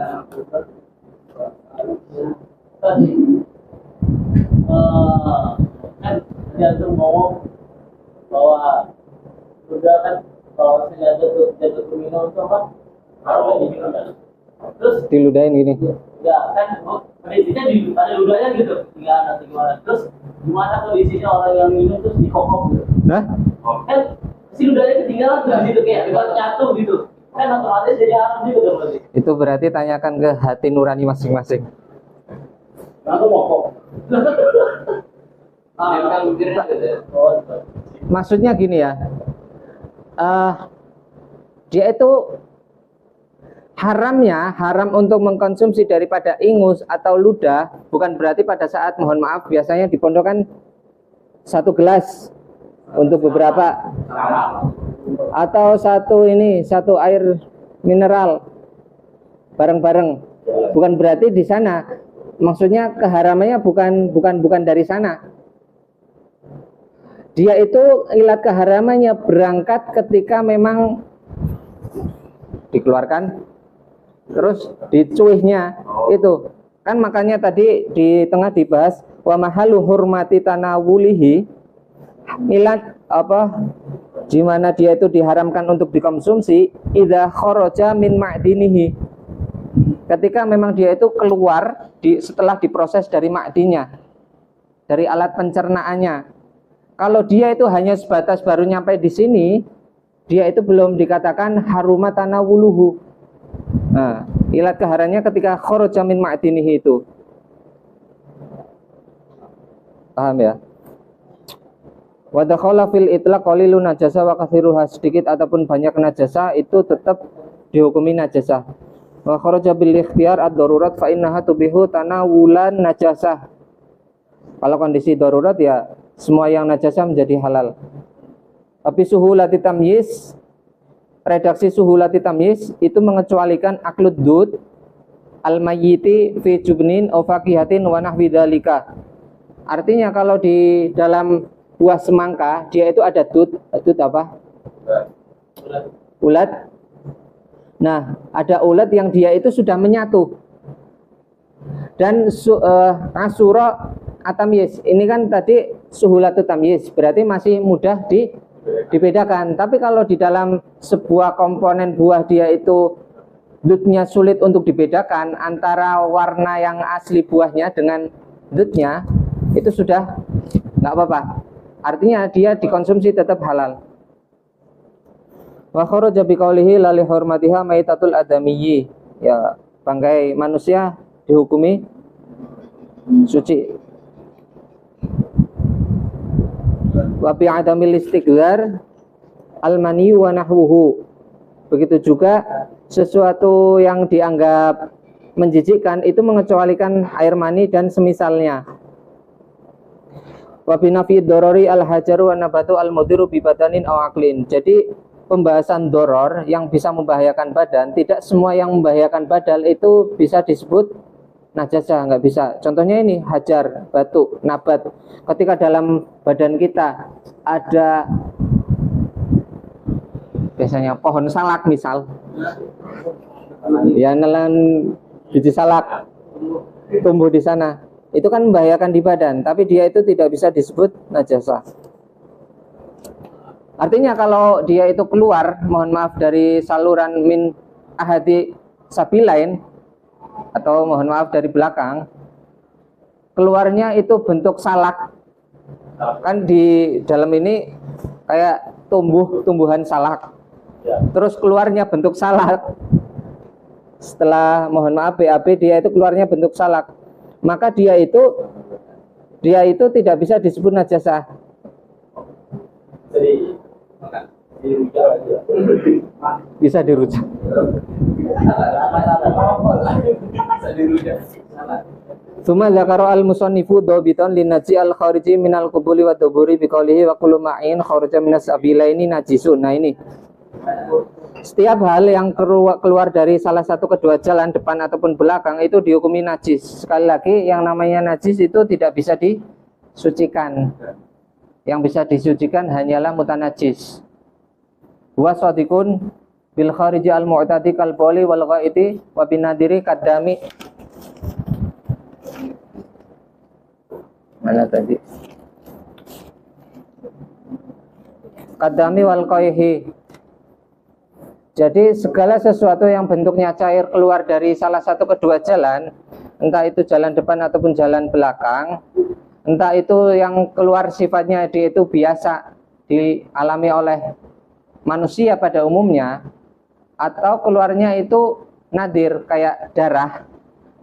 Kan dia tuh ngomong bahwa udah kan kalau saya jatuh minum itu apa harus diminum kan. Terus Diludahin gini. ya kan prinsipnya ada ludahnya gitu, tinggal nanti gimana. Terus gimana kondisinya orang yang minum terus dikokok gitu. Nah, Kan si ludahnya ketinggalan tuh di situ kayak nyatu gitu. Kan otomatis jadi haram juga dong berarti. itu berarti tanyakan ke hati nurani masing-masing. Aku mokok. Maksudnya gini ya, dia itu haram untuk mengkonsumsi daripada ingus atau ludah, bukan berarti pada saat, mohon maaf, biasanya di pondok kan 1 gelas untuk beberapa, atau satu air mineral bareng-bareng, bukan berarti di sana. Maksudnya keharamannya bukan dari sana. Dia itu ilat keharamannya berangkat ketika memang dikeluarkan terus dicuihnya itu kan, makanya tadi di tengah dibahas wa mahalu hurmati tanawulihi, ilat apa gimana dia itu diharamkan untuk dikonsumsi, idza kharaja min ma'dinihi, ketika memang dia itu keluar setelah diproses dari ma'dinnya, dari alat pencernaannya. Kalau dia itu hanya sebatas baru nyampe di sini, dia itu belum dikatakan harumat tanawuluhu. Nah, ilat keharannya ketika kharaja min ma'dinihi itu. Paham ya? Wa dakhala fil itlaq qalilun najasa wa katsiruha, sedikit ataupun banyak najasa itu tetap dihukumi najasa. Wa kharaja bil ikhtiyar ad-darurat fa innaha tubihu tanawulan najasah. Kalau kondisi darurat ya semua yang najasah menjadi halal. Tapi suhulati tamyiz, redaksi suhulati tamyiz itu mengecualikan aklud dud al-mayyiti fi jubnin aw faqihatin wa nahwi dzalika. Artinya kalau di dalam buah semangka dia itu ada dud apa? Ulat. Nah, ada ulat yang dia itu sudah menyatu. Dan asura atamyiz, ini kan tadi suhulatu tamyiz, berarti masih mudah dibedakan. Tapi kalau di dalam sebuah komponen buah dia itu dudnya sulit untuk dibedakan antara warna yang asli buahnya dengan dudnya, itu sudah nggak apa-apa. Artinya dia dikonsumsi tetap halal. Wa kharaja biqaulihi la li hurmatiha maitatul adamiyyi, ya bangkai manusia dihukumi suci. Wa bi adamil istighfar al-mani wa nahwuhu, begitu juga sesuatu yang dianggap menjijikkan itu mengecualikan air mani dan semisalnya. Wa bi nafi dorori al-hajaru wa nabatu al-mudiru bi badanin aw aqlin. Jadi pembahasan doror yang bisa membahayakan badan, tidak semua yang membahayakan badan itu bisa disebut najasa, nggak bisa. Contohnya ini hajar, batu, nabat. Ketika dalam badan kita ada biasanya pohon salak misal, ya nelan biji salak tumbuh di sana, itu kan membahayakan di badan, tapi dia itu tidak bisa disebut najasa. Artinya kalau dia itu keluar, mohon maaf, dari saluran min ahadi sabilain, atau mohon maaf dari belakang, keluarnya itu bentuk salak, kan di dalam ini kayak tumbuhan salak, terus keluarnya bentuk salak. Setelah mohon maaf BAB dia itu keluarnya bentuk salak, maka dia itu tidak bisa disebut najasah. Jadi dirujak aja. Bisa dirujak. Bisa dirujak. Suma zakara al-musannifu dhabitan linnaji al-khariji minal qubuli wa duburi biqaulihi wa kullu ma'in kharaja minas sabilaini najisun. Nah ini. Setiap hal yang keluar dari salah satu kedua jalan depan ataupun belakang itu dihukumi najis. Sekali lagi yang namanya najis itu tidak bisa disucikan. Yang bisa disucikan hanyalah mutanajis. Wa shadiqun bil khariji al mu'tadi kal bawli wal ghaiti wa bin nadiri kadami. Mana tadi? Kadami wal qaihi. Jadi segala sesuatu yang bentuknya cair keluar dari salah satu kedua jalan, entah itu jalan depan ataupun jalan belakang, entah itu yang keluar sifatnya dia itu biasa dialami oleh manusia pada umumnya, atau keluarnya itu nadir kayak darah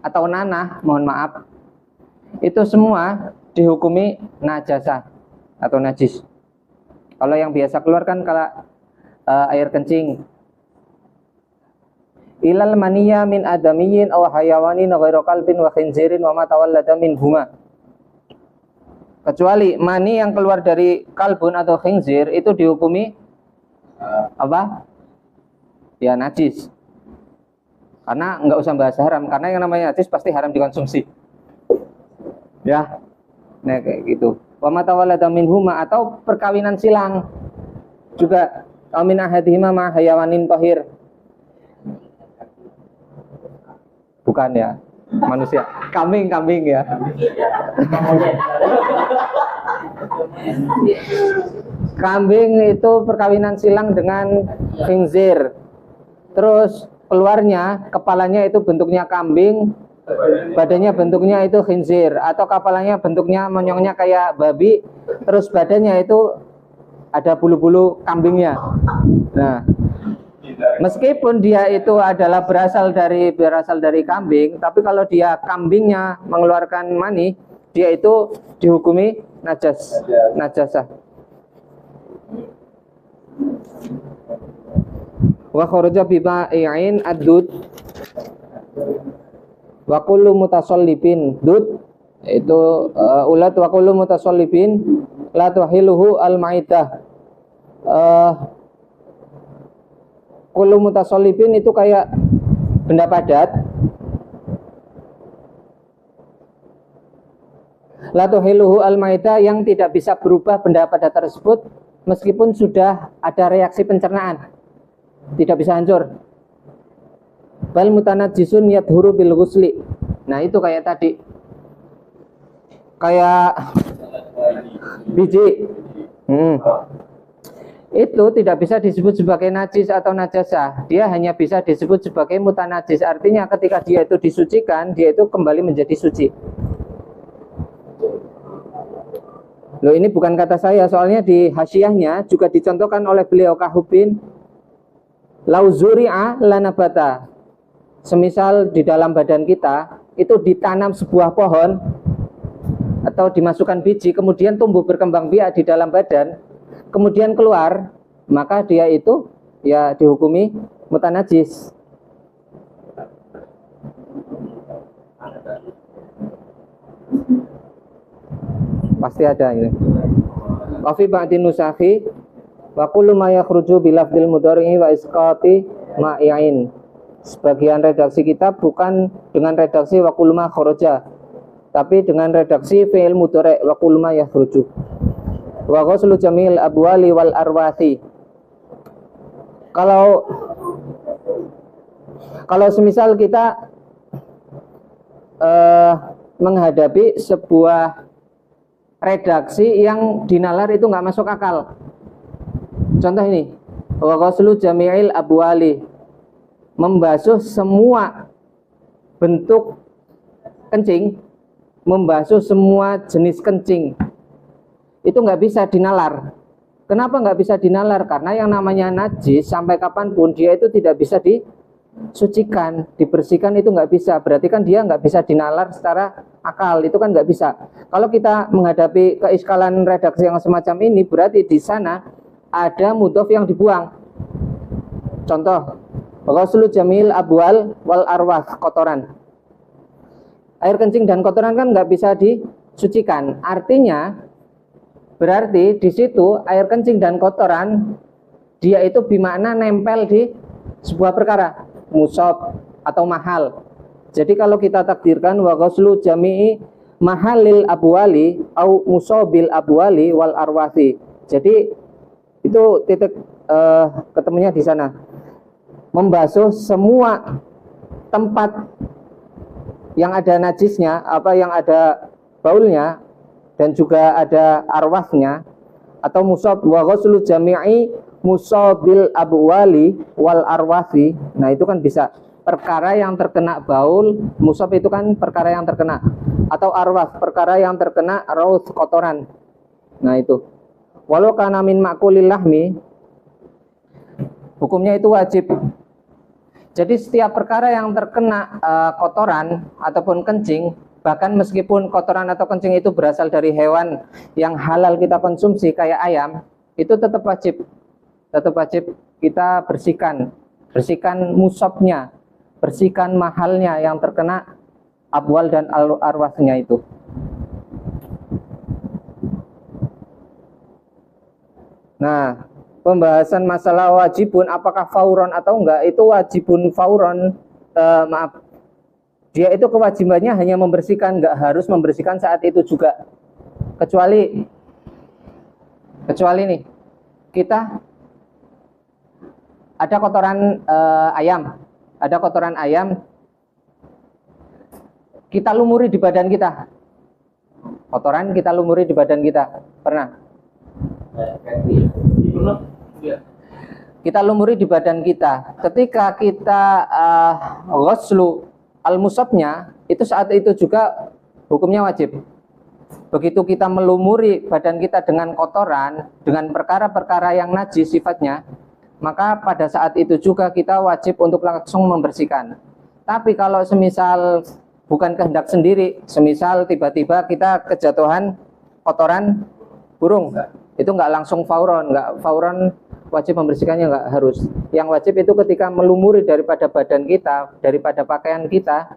atau nanah, mohon maaf, itu semua dihukumi najasah atau najis. Kalau yang biasa keluar kan kalau air kencing, ilal maniya min adamiyyin aw hayawanin ghairu qalbin wa khinzirin wa ma tawallada minhuma. Kecuali mani yang keluar dari kalbun atau khinzir itu dihukumi apa? Ya najis. Karena nggak usah bahas haram, karena yang namanya najis pasti haram dikonsumsi. Ya. Nah kayak gitu. Wa ma tawallada minhuma atau perkawinan silang juga amin ahadihima ma hayawanin tahir. Bukan ya, manusia. Kambing ya. Kambing itu perkawinan silang dengan khinzir. Terus keluarnya, kepalanya itu bentuknya kambing, badannya bentuknya itu khinzir, atau kepalanya bentuknya monyongnya kayak babi, terus badannya itu ada bulu-bulu kambingnya. Nah, meskipun dia itu adalah berasal dari kambing, tapi kalau dia kambingnya mengeluarkan mani, dia itu dihukumi najasah. Wa kharaja bi ba'in ad-dud wa kullu mutasallibin. Dud itu ulat wa kullu mutasallibin la tuhiluhu al-maidah. Kullu mutasallibin itu kayak benda padat. La tuhiluhu al-maidah yang tidak bisa berubah benda padat tersebut meskipun sudah ada reaksi pencernaan. Tidak bisa hancur. Bal mutanajjisun yadhuru bil ghusli. Nah, itu kayak tadi. Kayak biji. Itu tidak bisa disebut sebagai najis atau najasah. Dia hanya bisa disebut sebagai mutanajis. Artinya ketika dia itu disucikan, dia itu kembali menjadi suci. Loh, ini bukan kata saya, soalnya di hasyiahnya juga dicontohkan oleh beliau kahubin lauzuri'a lanabata. Semisal di dalam badan kita itu ditanam sebuah pohon atau dimasukkan biji, kemudian tumbuh berkembang biak di dalam badan, kemudian keluar, maka dia itu ya dihukumi mutanajis. Pasti ada ini. Wa fi ba'din nusakhi wa kullu ma yakhruju bi lafdzil mudhari'i wa isqati ma'in. Sebagian redaksi kitab bukan dengan redaksi wa kullu ma kharaja, tapi dengan redaksi fi'il mudhari' wa kullu ma yakhruju. Wa ghuslu jamil abwali wal arwathi. Kalau semisal kita menghadapi sebuah redaksi yang dinalar itu nggak masuk akal. Contoh ini, wa ghuslu jami'il abwali, membasuh semua bentuk kencing, membasuh semua jenis kencing, itu nggak bisa dinalar. Kenapa nggak bisa dinalar? Karena yang namanya najis sampai kapanpun dia itu tidak bisa disucikan, dibersihkan itu nggak bisa. Berarti kan dia nggak bisa dinalar secara akal, itu kan nggak bisa. Kalau kita menghadapi keiskalan redaksi yang semacam ini, berarti di sana ada mudhof yang dibuang. Contoh, ghuslu jamil abwal wal arwah, kotoran. Air kencing dan kotoran kan nggak bisa disucikan. Artinya berarti di situ air kencing dan kotoran dia itu bimakna nempel di sebuah perkara, musab atau mahal. Jadi kalau kita takdirkan wa ghuslu jami'i mahalil abwali au musabil abwali wal arwathi. Jadi itu titik ketemunya di sana. Membasuh semua tempat yang ada najisnya, apa yang ada baulnya dan juga ada arwahnya, atau musab wa ghuslu jami'i musabil abwali wal arwathi. Nah, itu kan bisa perkara yang terkena baul, musab itu kan perkara yang terkena, atau arwah perkara yang terkena rauth, kotoran. Nah, itu walau kana min makulil lahmi, hukumnya itu wajib. Jadi setiap perkara yang terkena kotoran ataupun kencing, bahkan meskipun kotoran atau kencing itu berasal dari hewan yang halal kita konsumsi kayak ayam, itu tetap wajib kita bersihkan musabnya, bersihkan mahalnya yang terkena abwal dan arwahnya itu. Nah, pembahasan masalah wajibun apakah fauron atau enggak, itu wajibun fauron, dia itu kewajibannya hanya membersihkan, enggak harus membersihkan saat itu juga. Kecuali nih, kita ada kotoran ayam, kita lumuri di badan kita. Kotoran kita lumuri di badan kita. Pernah? Kita lumuri di badan kita. Ketika kita ghuslu al-musabnya, itu saat itu juga hukumnya wajib. Begitu kita melumuri badan kita dengan kotoran, dengan perkara-perkara yang najis sifatnya, maka pada saat itu juga kita wajib untuk langsung membersihkan. Tapi kalau semisal bukan kehendak sendiri, semisal tiba-tiba kita kejatuhan kotoran burung, itu nggak langsung fauron, wajib membersihkannya, nggak harus. Yang wajib itu ketika melumuri daripada badan kita, daripada pakaian kita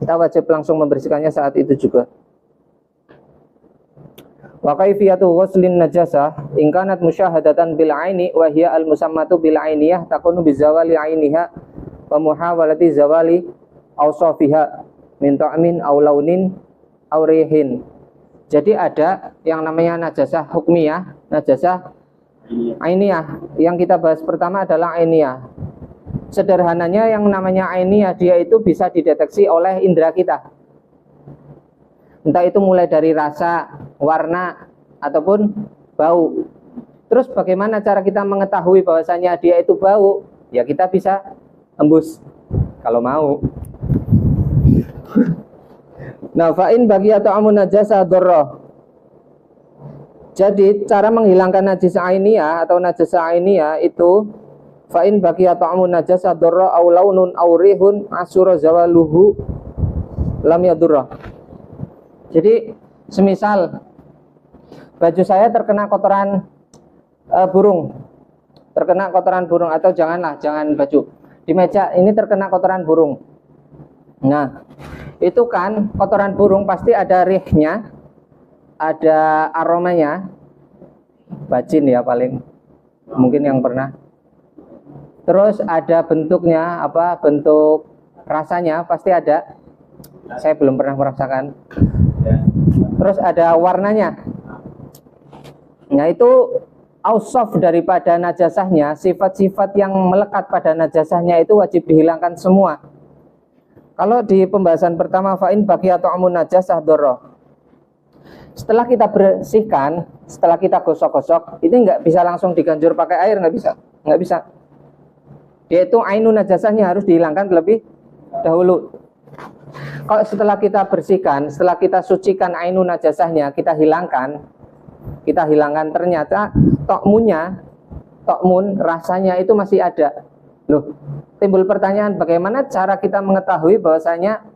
wajib langsung membersihkannya saat itu juga. Wa kaifiyatu ghuslin najasah in kanat musyahadatan bil aini wa hiya al musammatu bil ainiyah takunu bi zawali ainiha wa muhawalati zawali awsafiha min ta'min aw launin aw rihin. Jadi ada yang namanya najasah hukmiyah, najasah ainiyah. Yang kita bahas pertama adalah ainiyah. Sederhananya yang namanya ainiyah, dia itu bisa dideteksi oleh indera kita. Entah itu mulai dari rasa, warna, ataupun bau. Terus bagaimana cara kita mengetahui bahwasanya dia itu bau? Ya kita bisa embus kalau mau. Nah, fa'in bagi atau amun najasa dorroh. Jadi cara menghilangkan najis ainiyah atau najasa ainiyah itu fa'in bagi atau amun najasa dorroh au launun au rihun asyura zawaluhu lam yadurrah. Jadi semisal baju saya terkena kotoran burung, atau jangan baju, di meja ini terkena kotoran burung. Nah, itu kan kotoran burung pasti ada rihnya, ada aromanya, bacin ya paling mungkin yang pernah. Terus ada bentuknya, bentuk rasanya pasti ada. Saya belum pernah merasakan. Terus ada warnanya. Nah, itu ausaf daripada najasahnya, sifat-sifat yang melekat pada najasahnya itu wajib dihilangkan semua. Kalau di pembahasan pertama fa'in bagi atau amun najasah doroh, setelah kita bersihkan, setelah kita gosok-gosok, ini nggak bisa langsung diganjur pakai air, nggak bisa. Dia itu ainun najasahnya harus dihilangkan terlebih dahulu. Kalau setelah kita bersihkan, setelah kita sucikan ainun najasahnya, kita hilangkan ternyata tokmun rasanya itu masih ada. Loh, timbul pertanyaan, bagaimana cara kita mengetahui bahwasanya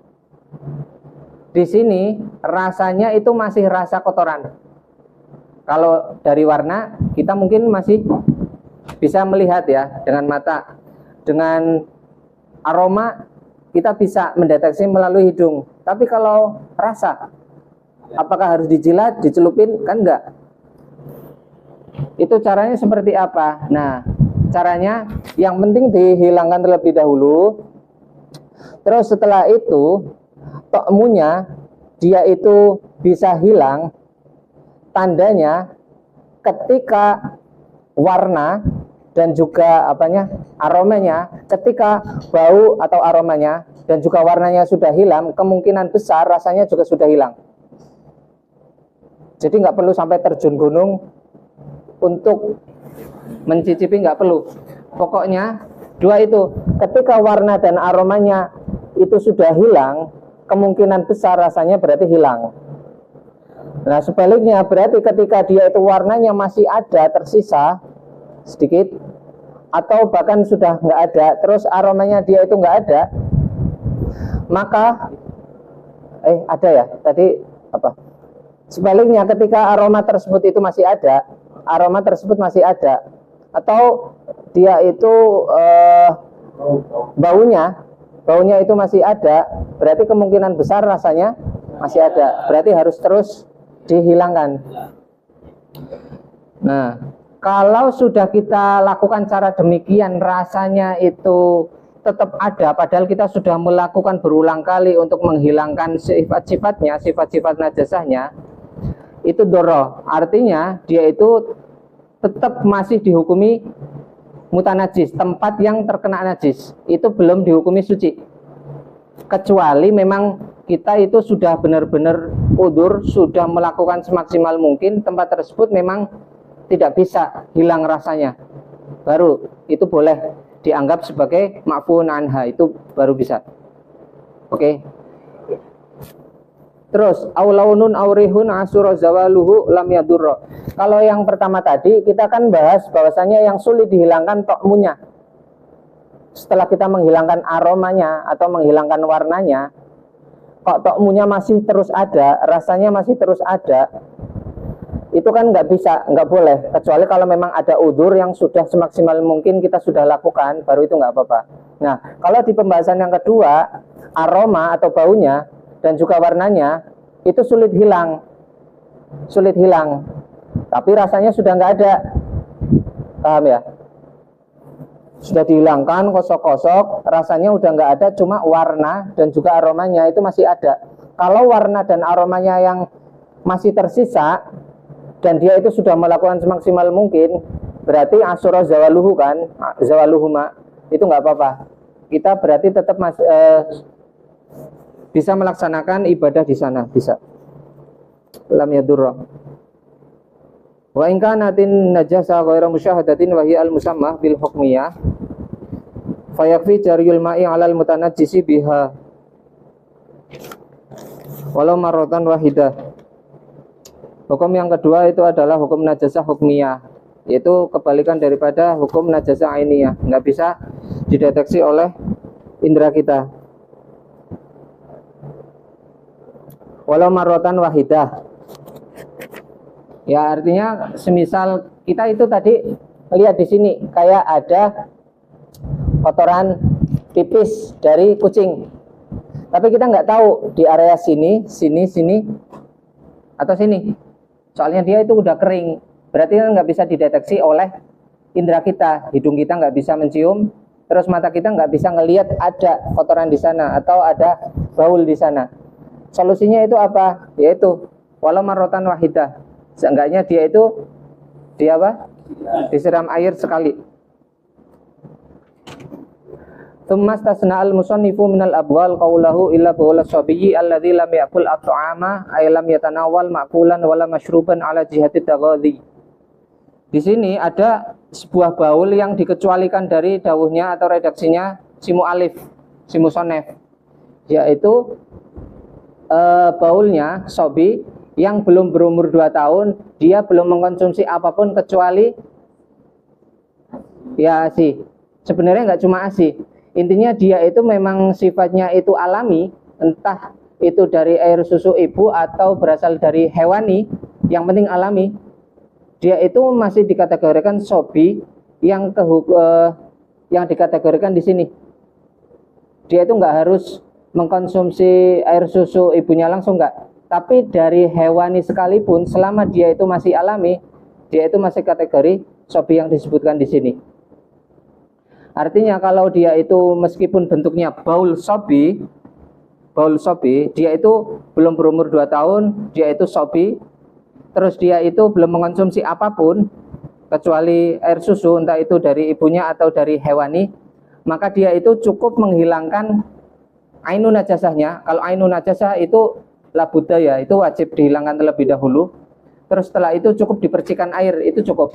di sini rasanya itu masih rasa kotoran. Kalau dari warna kita mungkin masih bisa melihat ya dengan mata. Dengan aroma kita bisa mendeteksi melalui hidung. Tapi kalau rasa, apakah harus dijilat, dicelupin? Kan enggak. Itu caranya seperti apa? Nah, caranya yang penting dihilangkan terlebih dahulu. Terus setelah itu tokmunya dia itu bisa hilang. Tandanya ketika warna dan juga aromanya, ketika bau atau aromanya dan juga warnanya sudah hilang, kemungkinan besar rasanya juga sudah hilang. Jadi nggak perlu sampai terjun gunung untuk mencicipi, nggak perlu. Pokoknya dua itu, ketika warna dan aromanya itu sudah hilang, kemungkinan besar rasanya berarti hilang. Nah sebaliknya, berarti ketika dia itu warnanya masih ada, tersisa sedikit, atau bahkan sudah nggak ada, terus aromanya dia itu nggak ada, maka ada ya tadi apa? Sebaliknya, ketika aroma tersebut itu masih ada, aroma tersebut masih ada, atau dia itu baunya itu masih ada, berarti kemungkinan besar rasanya masih ada, berarti harus terus dihilangkan. Nah, kalau sudah kita lakukan cara demikian, rasanya itu tetap ada, padahal kita sudah melakukan berulang kali untuk menghilangkan sifat-sifatnya, sifat-sifat najasahnya, itu doro, artinya dia itu tetap masih dihukumi mutanajis, tempat yang terkena najis itu belum dihukumi suci, kecuali memang kita itu sudah benar-benar udzur, sudah melakukan semaksimal mungkin, tempat tersebut memang tidak bisa hilang rasanya, baru itu boleh dianggap sebagai ma'fuun anha, itu baru bisa. Oke. Terus aulaunun aurihun asura zawaluhu lam yadurra. Kalau yang pertama tadi kita kan bahas bahwasanya yang sulit dihilangkan tokmunya. Setelah kita menghilangkan aromanya atau menghilangkan warnanya, kok tokmunya masih terus ada, rasanya masih terus ada, itu kan nggak bisa, nggak boleh, kecuali kalau memang ada udzur yang sudah semaksimal mungkin kita sudah lakukan, baru itu nggak apa-apa. Nah, kalau di pembahasan yang kedua, aroma atau baunya dan juga warnanya itu sulit hilang, tapi rasanya sudah nggak ada, paham ya? Sudah dihilangkan, kosok-kosok, rasanya udah nggak ada, cuma warna dan juga aromanya itu masih ada. Kalau warna dan aromanya yang masih tersisa dan dia itu sudah melakukan semaksimal mungkin, berarti asyura zawaluhu kan, zawaluhuma, itu nggak apa-apa. Kita berarti tetap bisa melaksanakan ibadah di sana, bisa. Lam yadurra. Wa in kanatin najasa ghairu musyahadatin wa hiya al-musammah bil hukmiyah fayakfi jariyul ma'i 'alal mutanajjisi biha walau marratan wahidah. Hukum yang kedua itu adalah hukum najasah hukmiyah, yaitu kebalikan daripada hukum najasah ainiyah, nggak bisa dideteksi oleh indera kita. Walau marrotan wahidah, ya artinya semisal kita itu tadi lihat di sini kayak ada kotoran tipis dari kucing, tapi kita nggak tahu di area sini atau sini, soalnya dia itu udah kering, berarti nggak bisa dideteksi oleh indera kita, hidung kita nggak bisa mencium, terus mata kita nggak bisa ngelihat ada kotoran di sana atau ada baul di sana. Solusinya itu apa? Yaitu walau marrotan wahidah, seenggaknya dia itu disiram air sekali. Tsumma istasna al-musannifu minal abwal qawlahu illa bawla sabiyyi alladzi lam ya'kul at-ta'ama ay lam yatanawal ma'kulan wala mashruban ala jihati taghadhi. Di sini ada sebuah baul yang dikecualikan dari dawuhnya atau redaksinya si mu'alif, si musannif, yaitu baulnya sobi yang belum berumur 2 tahun, dia belum mengkonsumsi apapun kecuali ya ASI. Sebenarnya nggak cuma ASI, intinya dia itu memang sifatnya itu alami, entah itu dari air susu ibu atau berasal dari hewani, yang penting alami, dia itu masih dikategorikan sobi yang yang dikategorikan di sini. Dia itu nggak harus mengkonsumsi air susu ibunya langsung, nggak. Tapi dari hewani sekalipun, selama dia itu masih alami, dia itu masih kategori sobi yang disebutkan di sini. Artinya kalau dia itu meskipun bentuknya baul sobi, dia itu belum berumur 2 tahun, dia itu sobi, terus dia itu belum mengkonsumsi apapun kecuali air susu, entah itu dari ibunya atau dari hewani, maka dia itu cukup menghilangkan ainun najasahnya. Kalau ainun najasah itu la budaya, itu wajib dihilangkan terlebih dahulu. Terus setelah itu cukup dipercikan air, itu cukup.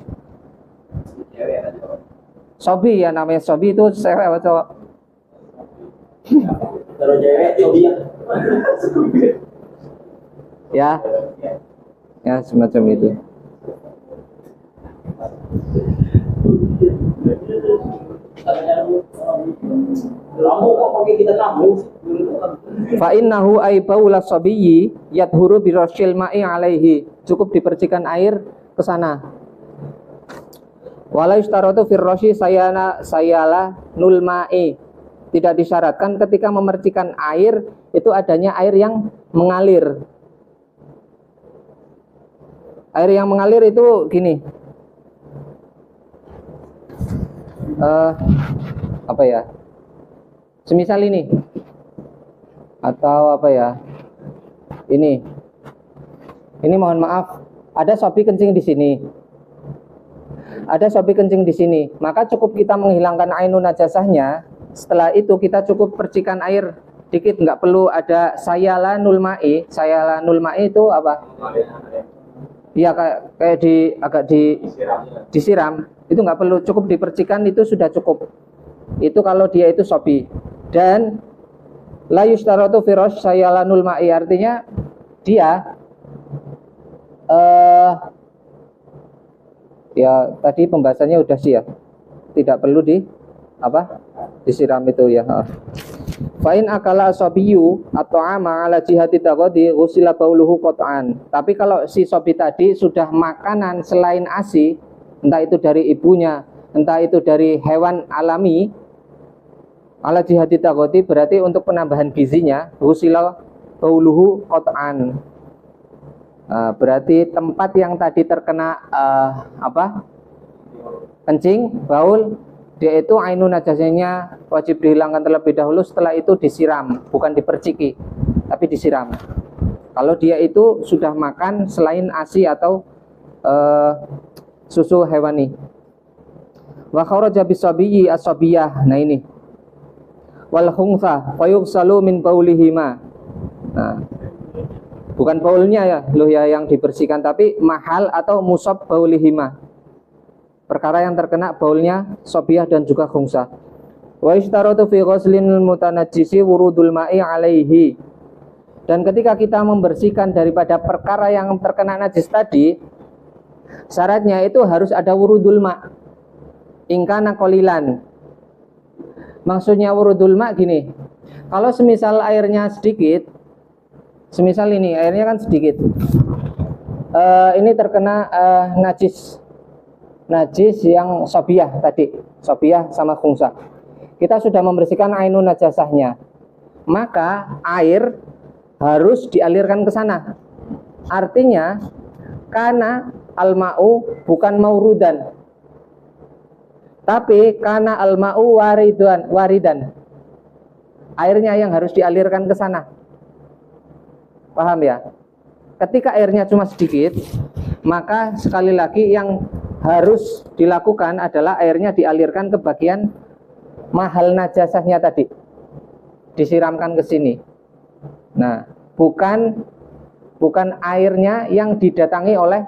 Sobi ya, namanya sobi itu cewek apa cowok? Kalau cewek sobi Ya. Ya, semacam itu. Lamu kok pakai kita namu? Fa innahu ay baula sabiyyi yadhuru bi rasyil ma'i alaihi. Cukup dipercikan air ke sana. Wala yustaratu fir rasyi sayala nul ma'i. Tidak disyaratkan ketika memercikan air itu adanya air yang mengalir. Air yang mengalir itu gini. Apa ya? Semisal ini. Atau apa ya? Ini mohon maaf, ada sobi kencing di sini. Ada sobi kencing di sini, maka cukup kita menghilangkan ainun najasahnya. Setelah itu kita cukup percikan air dikit, nggak perlu ada sayala nul ma'i. Sayala nul ma'i itu apa? Iya, kayak disiram. Itu nggak perlu, cukup dipercikan itu sudah cukup. Itu kalau dia itu sobi. Dan la yustaratu fi rash sayala nul ma'i, artinya dia ya tadi pembahasannya udah sih ya, tidak perlu disiram itu ya. Fa'in akala asabiyu atau ama ala jihati taqadi ghusila bauluhu qat'an. Tapi kalau si sobi tadi sudah makanan selain ASI, entah itu dari ibunya, entah itu dari hewan alami, ala jihati taqadi berarti untuk penambahan gizinya, ghusila bauluhu qat'an. Berarti tempat yang tadi terkena kencing, baul, dia itu ainun najasnya wajib dihilangkan terlebih dahulu. Setelah itu disiram, bukan diperciki, tapi disiram. Kalau dia itu sudah makan selain ASI atau susu hewani. Wa kharaja bisabiyyi as-sabiyah. Nah ini. Wal khunsa wa yughsalu min baulihima. Nah, bukan baulnya ya, loh ya yang dibersihkan, tapi mahal atau musab baulihima. Perkara yang terkena baulnya sobiyah dan juga khungsa. Wa ishtaratu fi ghuslin mutanajjisi wurudul ma'i alaihi. Dan ketika kita membersihkan daripada perkara yang terkena najis tadi, syaratnya itu harus ada wurudul ma'. Ingkana qalilan. Maksudnya wurudul ma' gini. Kalau semisal airnya sedikit, semisal ini airnya kan sedikit, ini terkena najis yang sobiyah tadi, sobiyah sama khungsa. Kita sudah membersihkan ainun najasahnya, maka air harus dialirkan ke sana. Artinya karena al-ma'u bukan maurudan, tapi karena al-ma'u waridan. Airnya yang harus dialirkan ke sana. Paham ya? Ketika airnya cuma sedikit, maka sekali lagi yang harus dilakukan adalah airnya dialirkan ke bagian mahal najasahnya tadi, disiramkan ke sini. Nah, bukan airnya yang didatangi oleh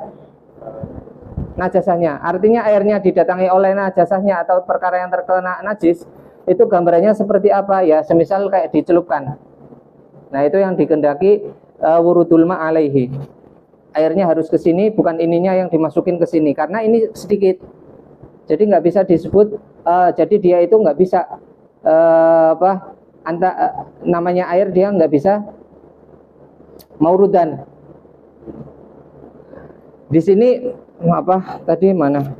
najasahnya. Artinya airnya didatangi oleh najasahnya atau perkara yang terkena najis, itu gambarannya seperti apa ya? Semisal kayak dicelupkan. Nah, itu yang dikehendaki wurudul ma' alaihi. Airnya harus ke sini, bukan ininya yang dimasukin ke sini, karena ini sedikit. Jadi nggak bisa disebut, jadi dia itu nggak bisa namanya air, dia nggak bisa maurudan. Di sini apa tadi mana?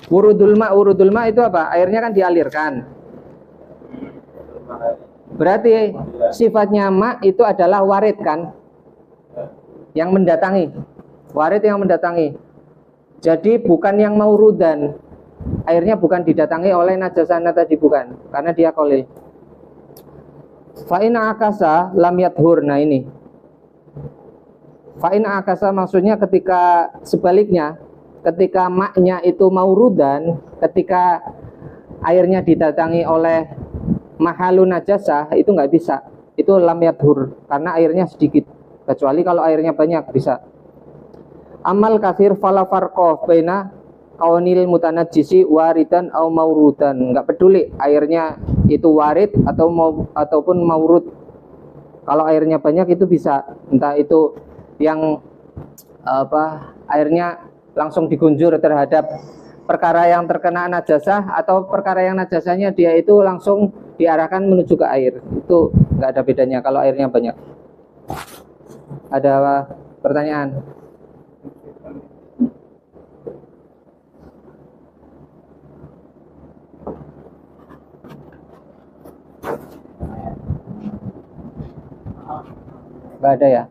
Wurudul ma itu apa? Airnya kan dialirkan. Berarti sifatnya ma itu adalah warid kan? Yang mendatangi. Warid yang mendatangi. Jadi bukan yang maurudan. Airnya bukan didatangi oleh najasana tadi, bukan, karena dia qalil. Fa'in akasa lam yathur. Nah ini fa'in akasa maksudnya ketika sebaliknya, ketika maknya itu maurudan, ketika airnya didatangi oleh mahalun najasah, itu nggak bisa, itu lam yathur karena airnya sedikit, kecuali kalau airnya banyak bisa. Amal kafir fala farqa baina kaunil mutanajjisi waridan au maurudan. Enggak peduli airnya itu warid ataupun maurud. Kalau airnya banyak itu bisa, entah itu yang airnya langsung digunjur terhadap perkara yang terkena najasah, atau perkara yang najasahnya dia itu langsung diarahkan menuju ke air. Itu enggak ada bedanya kalau airnya banyak. Ada pertanyaan? Gak ada ya?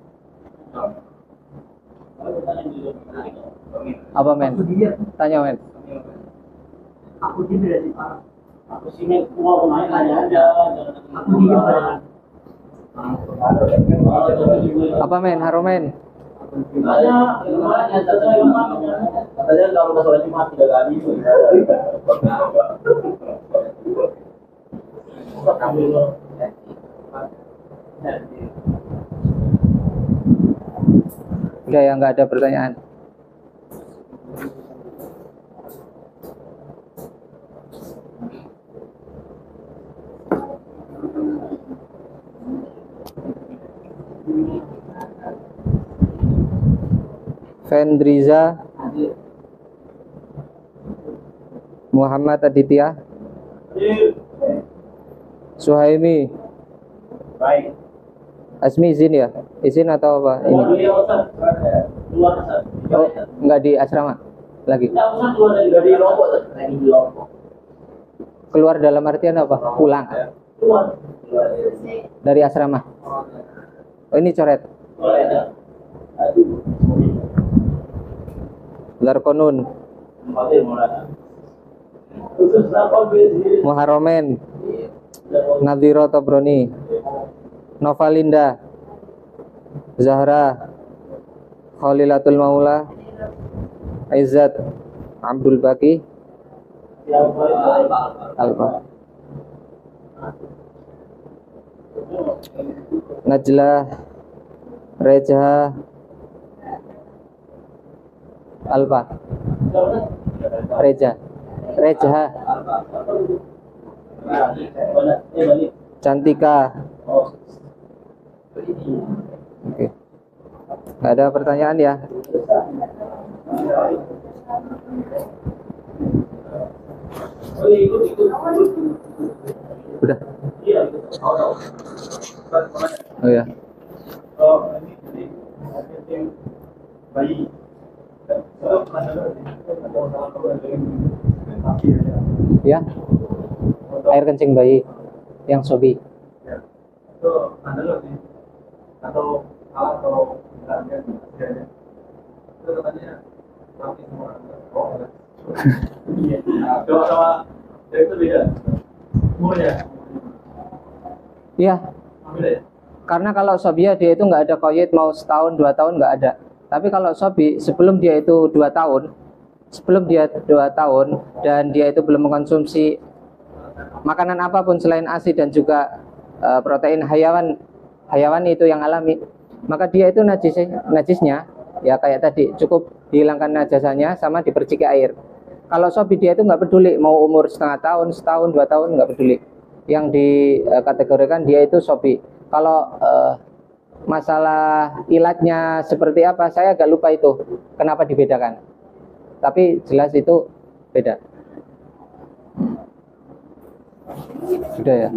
Apa men? Tanya men. Aku di berarti Pak. Aku sih mau main tanya aja. Aku di Pak. Apa men? Haromen? Katanya kalau nggak sholat Jumat 3 kali. Udah ya, nggak ada pertanyaan. Fendriza Muhammad Aditya Suhaimi. Baik. Asmi izin ya? Izin atau apa ini? Oh, enggak di asrama lagi. Keluar dalam artian apa? Pulang. Dari asrama. Oh, ini coret. Darkonun. Muharramen. Nadhiro Tobroni. Novalinda. Zahra. Khalilatul Maula. Izzat. Abdul Baki. Alfa. Najlah. Rejha. Alfa. Rejha. Cantika. Oke. Nggak ada pertanyaan ya? Udah. Oh ya. Ya. Air kencing bayi yang sobi. Itu andalus nih. Atau itu katanya tapi semua. Oh. Iya. Sama itu beda. Umurnya. Iya. Beda ya? Karena kalau sobia dia itu nggak ada koyit mau setahun 2 tahun nggak ada. Tapi kalau sobi sebelum dia itu 2 tahun, dan dia itu belum mengkonsumsi makanan apapun selain ASI dan juga protein hayawan itu yang alami, maka dia itu najisnya ya kayak tadi cukup dihilangkan najasanya sama diperciki air. Kalau sobi dia itu nggak peduli mau umur setengah tahun, setahun, 2 tahun nggak peduli. Yang dikategorikan dia itu sobi. Kalau masalah ilatnya seperti apa saya agak lupa itu kenapa dibedakan. Tapi jelas itu beda. Sudah ya.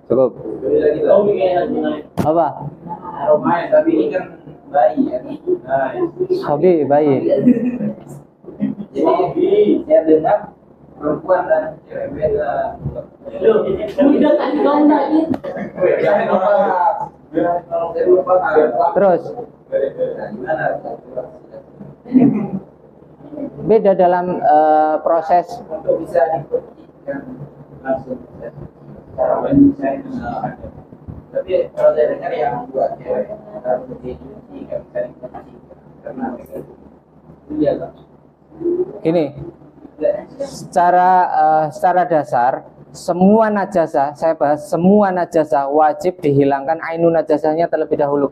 Cukup. Cukup. Oh, kayak gini. Apa? Aroma ya, tapi ini kan bayi ya. Nah, Hobi bayi. jadi saya dengar perempuan dan cewek beda. Loh, udah kan kau nanya. Saya lupa. Terus Nah, gimana? beda dalam proses. Untuk bisa diperhatikan langsung cara menyelesaikan ada. Tapi kalau saya dengar yang buat cewek harus dicuci, nggak bisa dicuci karena iya kan. Gini, secara dasar semua najasah, saya bahas semua najasah wajib dihilangkan ainun najasahnya terlebih dahulu.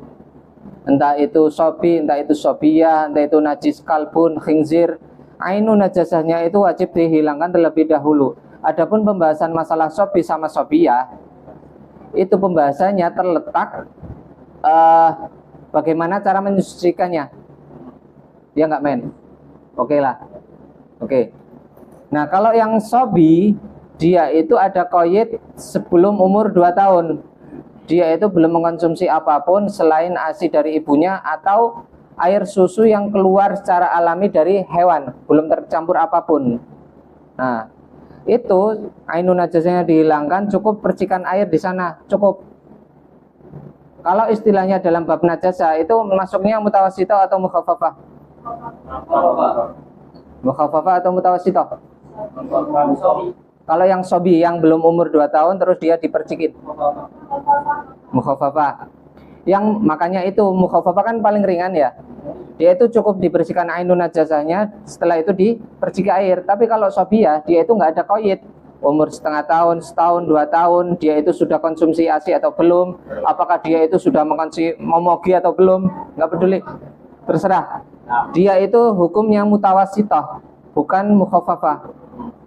Entah itu sobi, entah itu sobiyah, entah itu najis kalbun, khinzir, ainun najasahnya itu wajib dihilangkan terlebih dahulu. Adapun pembahasan masalah sobi sama sobiyah, itu pembahasannya terletak bagaimana cara menyucikannya. Ya nggak men? Oke lah. Oke. Nah kalau yang sobi, dia itu ada qaid sebelum umur 2 tahun. Dia itu belum mengkonsumsi apapun selain ASI dari ibunya atau air susu yang keluar secara alami dari hewan, belum tercampur apapun. Nah, itu ainun najasahnya dihilangkan, cukup percikan air di sana, cukup. Kalau istilahnya dalam bab najasah itu masuknya mutawassithah atau mukhaffafah? Mukhaffafah atau mutawassithah? Kalau yang sobi yang belum umur 2 tahun terus dia dipercikit, mukhaffafah. Yang makanya itu mukhaffafah kan paling ringan ya. Dia itu cukup dibersihkan ainun najasahnya, setelah itu dipercik air. Tapi kalau sobiyah dia itu nggak ada qaid. Umur setengah tahun, setahun, 2 tahun, dia itu sudah konsumsi ASI atau belum? Apakah dia itu sudah mengkonsumsi momogi atau belum? Nggak peduli, terserah. Dia itu hukumnya mutawassithah, bukan mukhaffafah.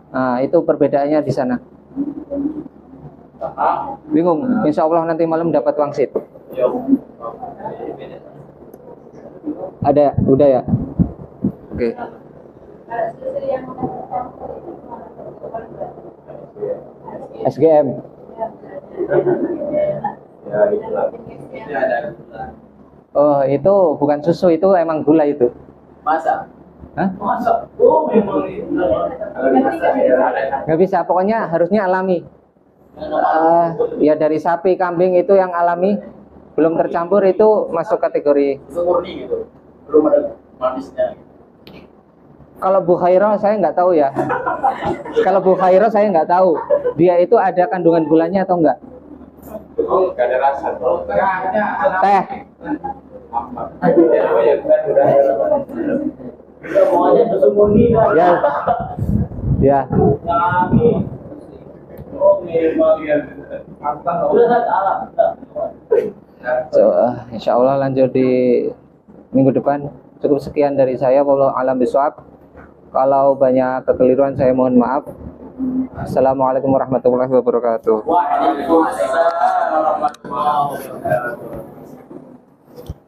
Nah, itu perbedaannya di sana. Bingung? Insya Allah nanti malam dapat wangsit. Ada, udah ya. Oke. Kalau susu yang campur itu SGM. Ya itulah. Ini ada gula. Oh, itu bukan susu, itu emang gula itu. Masa? Hah? Masa? Oh, memang itu. Kalau dimasak ya ada. Nggak bisa, pokoknya harusnya alami. Ya dari sapi, kambing itu yang alami, belum tercampur itu masuk kategori. Itu murni gitu. Belum ada manisnya. Kalau Bukhairah saya nggak tahu ya. Kalau Bukhairah saya nggak tahu. Dia itu ada kandungan gulanya atau enggak? Oh, nggak ada rasa. Nggak ada. Teh. Semuanya susu murni kan? Ya. Ya. Kami. Oh, memang ya. Sudah satu alam. So, insya Allah lanjut di minggu depan. Cukup sekian dari saya. Wallahu a'lam bishawab. Kalau banyak kekeliruan saya mohon maaf. Assalamualaikum warahmatullahi wabarakatuh. Waalaikumsalam warahmatullahi wabarakatuh.